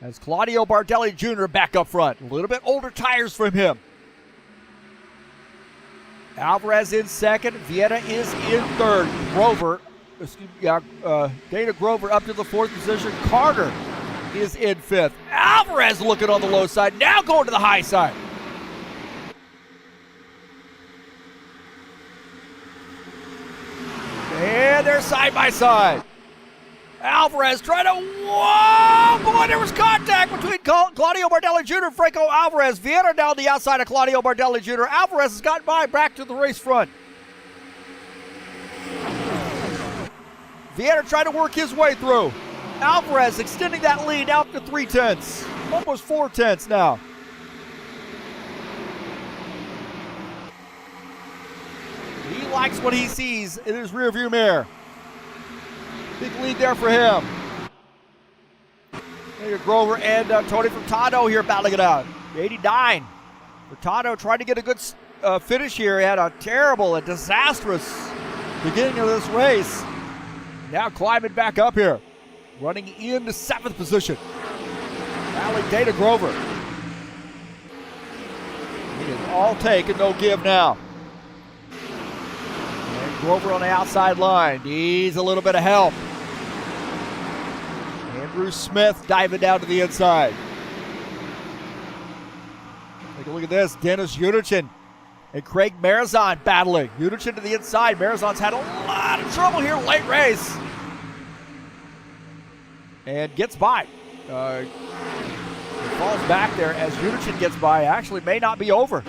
As Claudio Bardelli Jr. back up front. A little bit older tires from him. Alvarez in second. Vieira is in third. Dana Grover up to the 4th position. Carter is in 5th. Alvarez looking on the low side. Now going to the high side. And they're side by side. Alvarez trying to, whoa, boy, there was contact between Claudio Bardelli Jr. and Franco Alvarez. Vieira down the outside of Claudio Bardelli Jr. Alvarez has gotten by back to the race front. Vieira trying to work his way through. Alvarez extending that lead out to 3/10, almost 4/10 now. He likes what he sees in his rearview mirror. Big lead there for him. There's Grover and Tony Furtado here battling it out. 89. Furtado trying to get a good finish here. He had a disastrous beginning of this race. Now climbing back up here. Running into 7th position. Battling Dana Grover. It is all take and no give now. And Grover on the outside line. Needs a little bit of help. Andrew Smith diving down to the inside. Take a look at this. Dennis Uderchin and Craig Marazon battling. Uderchin to the inside. Marazon's had a lot of trouble here late race. And gets by. It falls back there as Uderchin gets by. Actually may not be over.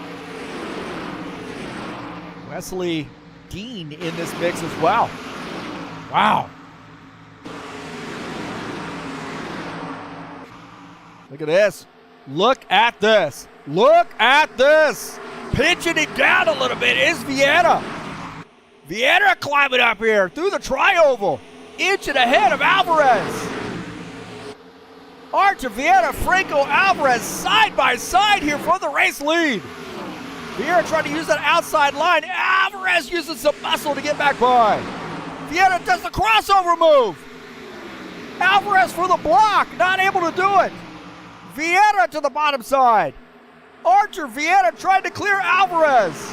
Wesley Dean in this mix as well. Wow. Look at this. Look at this. Look at this. Pitching it down a little bit is Vieira. Vieira climbing up here through the tri-oval. Inching ahead of Alvarez. Archer Vieira, Franco Alvarez side by side here for the race lead. Vieira trying to use that outside line. Alvarez using some muscle to get back by. Vieira does the crossover move. Alvarez for the block, not able to do it. Vieira to the bottom side. Archer Vieira trying to clear Alvarez.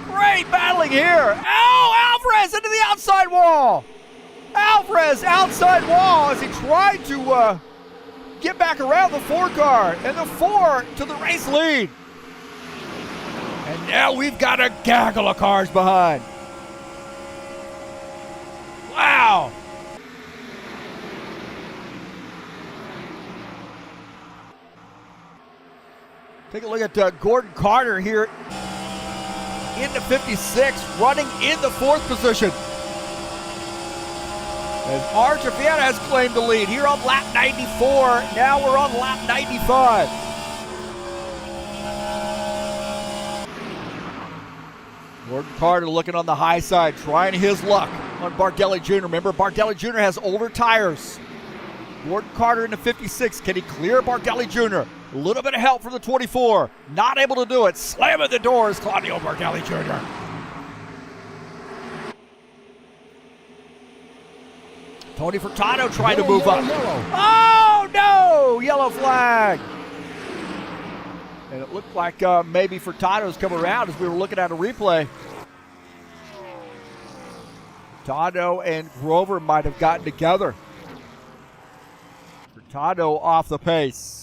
Great battling here. Oh, Alvarez into the outside wall. Alvarez outside wall as he tried to get back around the 4 car. And the 4 to the race lead. And now we've got a gaggle of cars behind. Take a look at Gordon Carter here into 56, running in the 4th position. As Archivieta has claimed the lead here on lap 94. Now we're on lap 95. Gordon Carter looking on the high side, trying his luck on Bardelli Jr. Remember, Bardelli Jr. has older tires. Gordon Carter into 56. Can he clear Bardelli Jr.? A little bit of help from the 24. Not able to do it. Slamming the doors, Claudio Bardelli Jr. Tony Furtado trying to move up. Oh, no! Yellow flag. And it looked like maybe Furtado's come around as we were looking at a replay. Furtado and Grover might have gotten together. Furtado off the pace.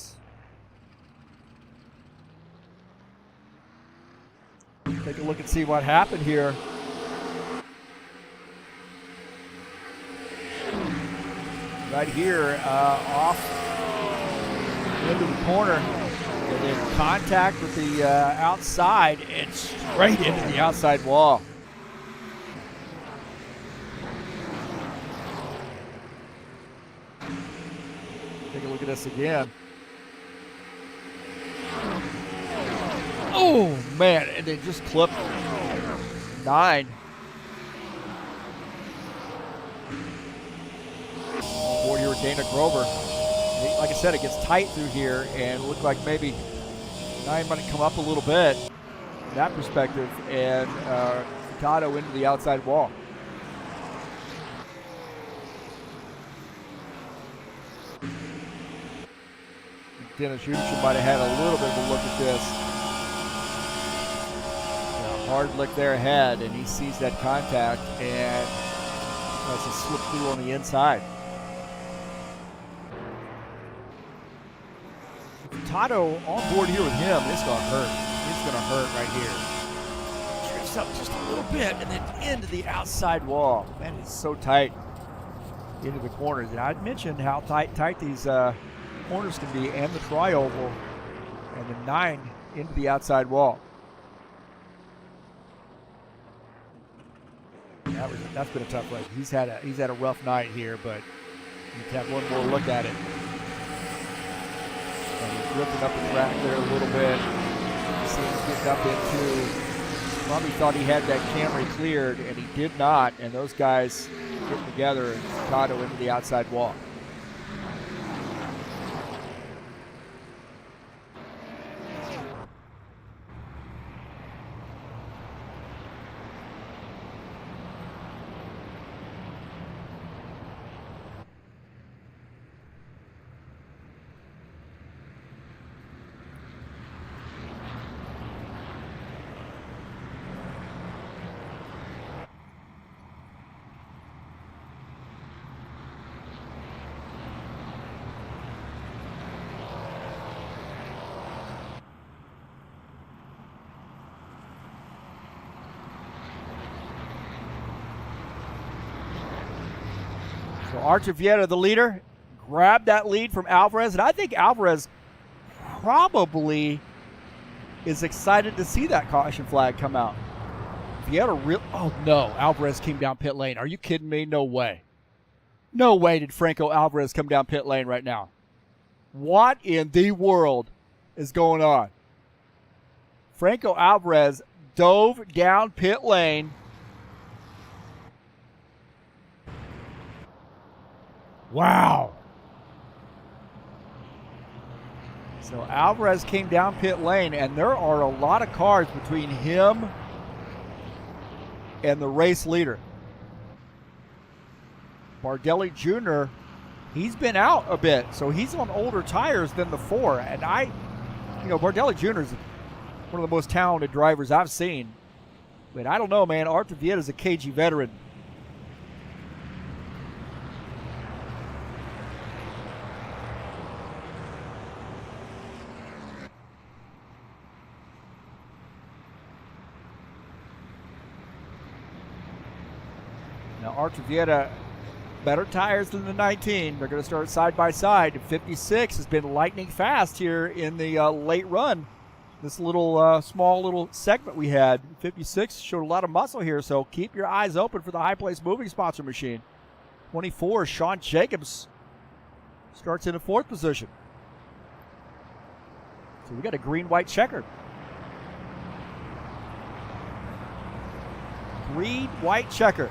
Take a look and see what happened here. Right here, off into the corner, and then contact with the outside and straight into the outside wall. Take a look at this again. Oh, man, and they just clipped 9. Board here with Dana Grover. Like I said, it gets tight through here, and it looked like maybe 9 might come up a little bit from that perspective, and Furtado into the outside wall. Dennis Hughes might have had a little bit of a look at this. Hard look there ahead, and he sees that contact and tries to slip through on the inside. Furtado on board here with him. It's going to hurt. It's going to hurt right here. Drifts up just a little bit and then into the outside wall. Man, it's so tight into the corners. And I'd mentioned how tight these corners can be, and the tri-oval, and the 9 into the outside wall. That's been a tough race. He's had a rough night here, but you can have one more look at it. And he's drifting up the track there a little bit. You see him getting up into. Probably thought he had that Camry cleared, and he did not. And those guys get together and Furtado into the outside wall. So Archivieta, the leader, grabbed that lead from Alvarez, and I think Alvarez probably is excited to see that caution flag come out. If he had a real, oh no, Alvarez came down pit lane. Are you kidding me? No way. No way did Franco Alvarez come down pit lane right now. What in the world is going on? Franco Alvarez dove down pit lane. Wow. So Alvarez came down pit lane, and there are a lot of cars between him and the race leader. Bardelli Jr., he's been out a bit, so he's on older tires than the 4. And Bardelli Jr. is one of the most talented drivers I've seen. But I don't know, man. Archivieta is a cagey veteran. Now Archivieta, better tires than the 19. They're going to start side by side. 56 has been lightning fast here in the late run This little small little segment we had, 56, showed a lot of muscle here, so keep your eyes open for the High Place Moving sponsor machine. 24, Sean Jacobs starts in a 4th position. So we got a green-white checker. Green-white checker.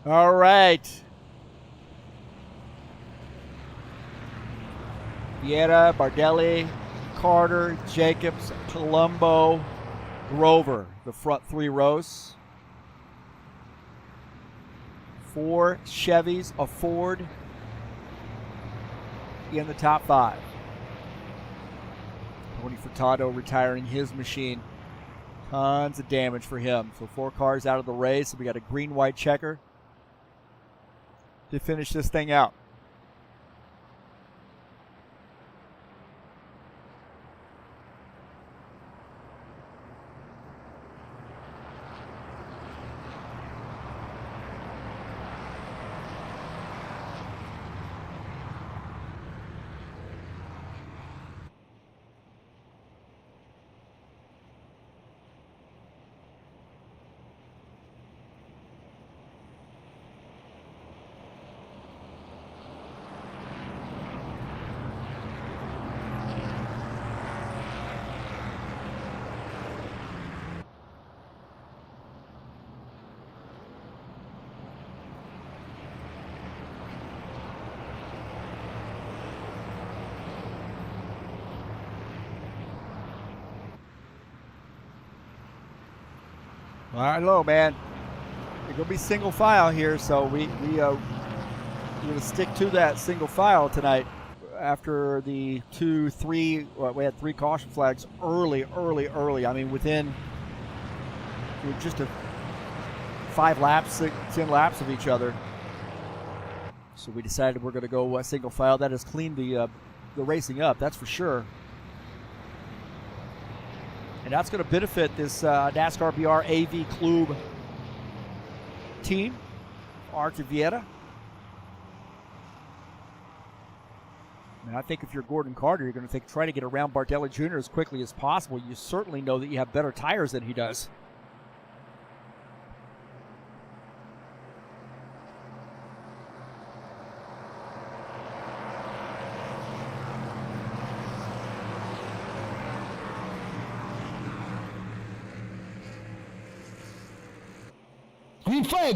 All right. Vieira, Bardelli, Carter, Jacobs, Colombo, Grover, the front 3 rows. 4 Chevys, a Ford in the top 5. Tony Furtado retiring his machine. Tons of damage for him. So 4 cars out of the race. We got a green-white checker to finish this thing out. All right, hello, man. We're going to be single file here, so we're going to stick to that single file tonight. After the 2, 3, we had 3 caution flags early. I mean, within just 5 laps, 10 laps of each other. So we decided we're going to go single file. That has cleaned the racing up, that's for sure. And that's going to benefit this NASCAR BR AV Club team, Arthur Vieira. And I think if you're Gordon Carter, you're going to try to get around Bardelli Jr. as quickly as possible. You certainly know that you have better tires than he does.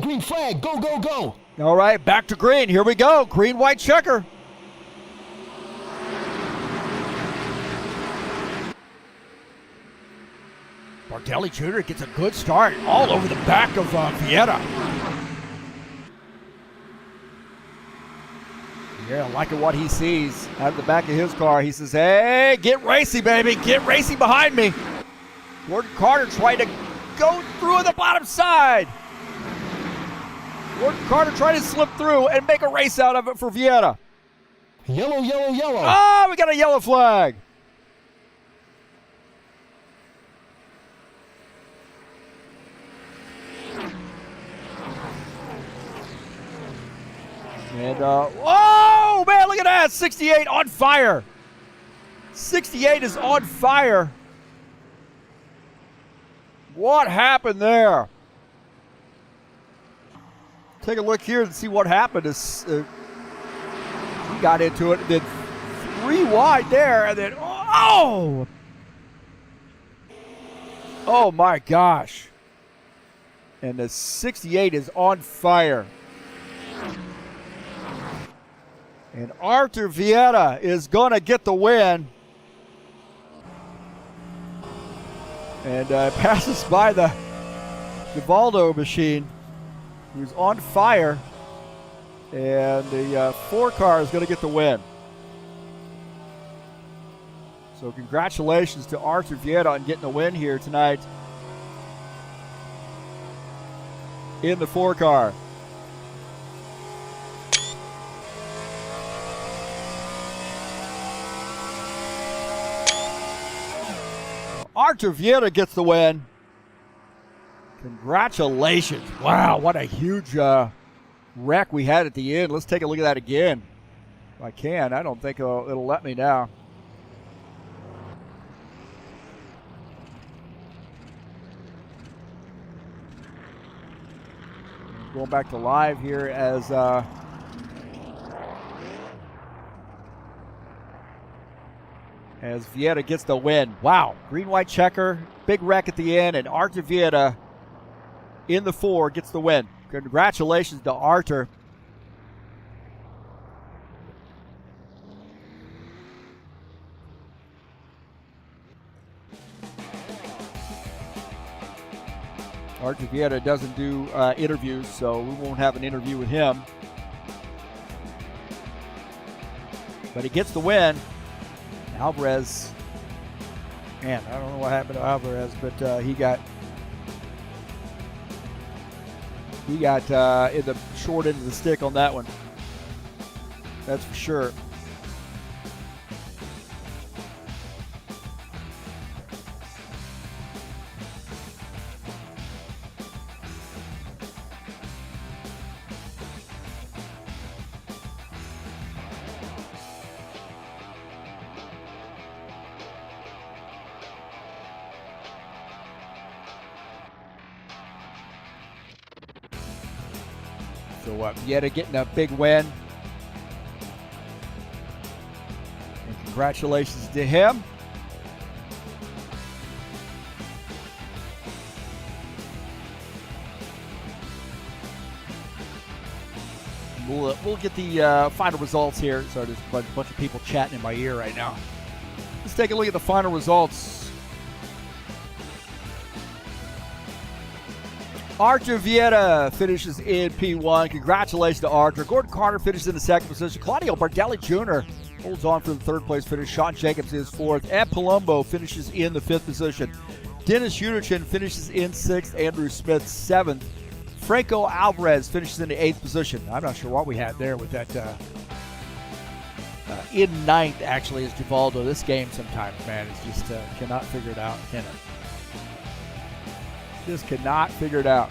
Green flag, go, go, go. All right, back to green. Here we go. Green, white checker. Bardelli Jr. gets a good start all over the back of Vieira. Yeah, liking what he sees out of the back of his car. He says, hey, get racy, baby. Get racy behind me. Gordon Carter trying to go through the bottom side. Gordon Carter trying to slip through and make a race out of it for Vieira. Yellow, yellow, yellow. Oh, we got a yellow flag. And, oh, man, look at that. 68 on fire. 68 is on fire. What happened there? Take a look here and see what happened. He got into it, and then 3 wide there, and then, oh! Oh, my gosh. And the 68 is on fire. And Arthur Vieta is going to get the win. And passes by the Givaldo machine, who's on fire. And the 4 car is going to get the win. So congratulations to Arthur Vieta on getting the win here tonight in the 4 car. Arthur Vieta gets the win. Congratulations. Wow, what a huge wreck we had at the end. Let's take a look at that again. If I can. I don't think it'll let me now. Going back to live here as Vieta gets the win. Wow, green-white checker, big wreck at the end, and Arthur Vieta in the 4 gets the win. Congratulations to Arthur. Arthur Vieta doesn't do interviews, so we won't have an interview with him. But he gets the win. Alvarez, man, I don't know what happened to Alvarez, but he got in the short end of the stick on that one. That's for sure. So Vieta getting a big win. And congratulations to him. We'll get the final results here. Sorry, there's a bunch of people chatting in my ear right now. Let's take a look at the final results. Arthur Vieta finishes in P1. Congratulations to Arthur. Gordon Carter finishes in the 2nd position. Claudio Bardelli Jr. holds on for the 3rd place finish. Sean Jacobs is 4th. Ed Palumbo finishes in the 5th position. Dennis Unichin finishes in 6th. Andrew Smith 7th. Franco Alvarez finishes in the 8th position. I'm not sure what we had there with that. In 9th, actually, is Givaldo. This game sometimes, man, it's just cannot figure it out, can it? Just cannot figure it out.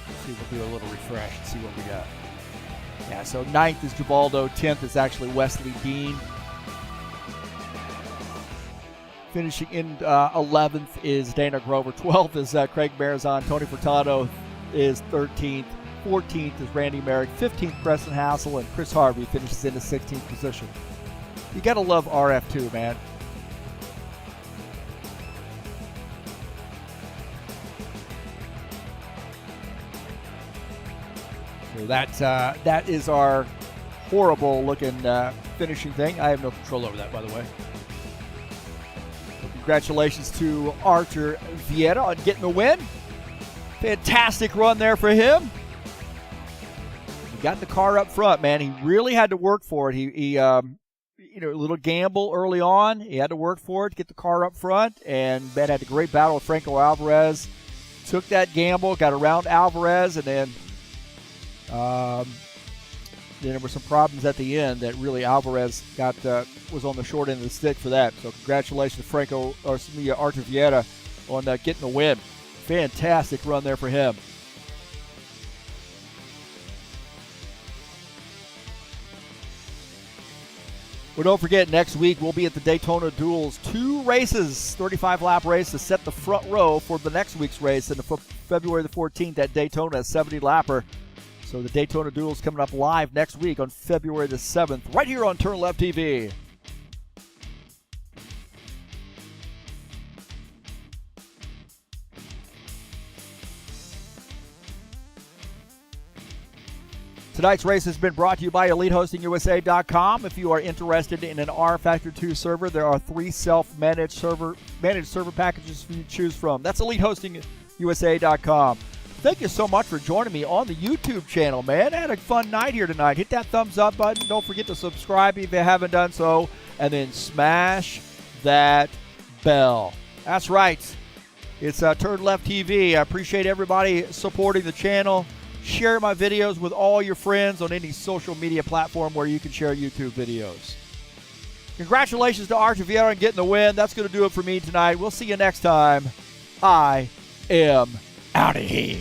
Let's see, we'll do a little refresh and see what we got. Yeah, so 9th is Givaldo. 10th is actually Wesley Dean. Finishing in 11th is Dana Grover. 12th is Craig Marizon. Tony Furtado is 13th. 14th is Randy Merrick. 15th, Preston Hassel. And Chris Harvey finishes in the 16th position. You got to love RF2, man. So that is our horrible looking finishing thing. I have no control over that, by the way. So congratulations to Arthur Vieta on getting the win. Fantastic run there for him. He got the car up front, man. He really had to work for it. He a little gamble early on. He had to work for it to get the car up front, and Ben had a great battle with Franco Alvarez. Took that gamble, got around Alvarez, and then there were some problems at the end that really Alvarez was on the short end of the stick for that. So congratulations to Arthur Vieta on getting the win. Fantastic run there for him. Well, don't forget, next week we'll be at the Daytona Duels. 2 races, 35-lap race to set the front row for the next week's race on February the 14th at Daytona, a 70-lapper. So the Daytona Duels coming up live next week on February the 7th, right here on TurnLeftTV. Tonight's race has been brought to you by EliteHostingUSA.com. If you are interested in an rFactor 2 server, there are 3 self-managed server packages for you to choose from. That's EliteHostingUSA.com. Thank you so much for joining me on the YouTube channel, man. I had a fun night here tonight. Hit that thumbs up button. Don't forget to subscribe if you haven't done so. And then smash that bell. That's right. It's TurnLeftTV. I appreciate everybody supporting the channel. Share my videos with all your friends on any social media platform where you can share YouTube videos. Congratulations to Archer Vieira on getting the win. That's going to do it for me tonight. We'll see you next time. I am out of here.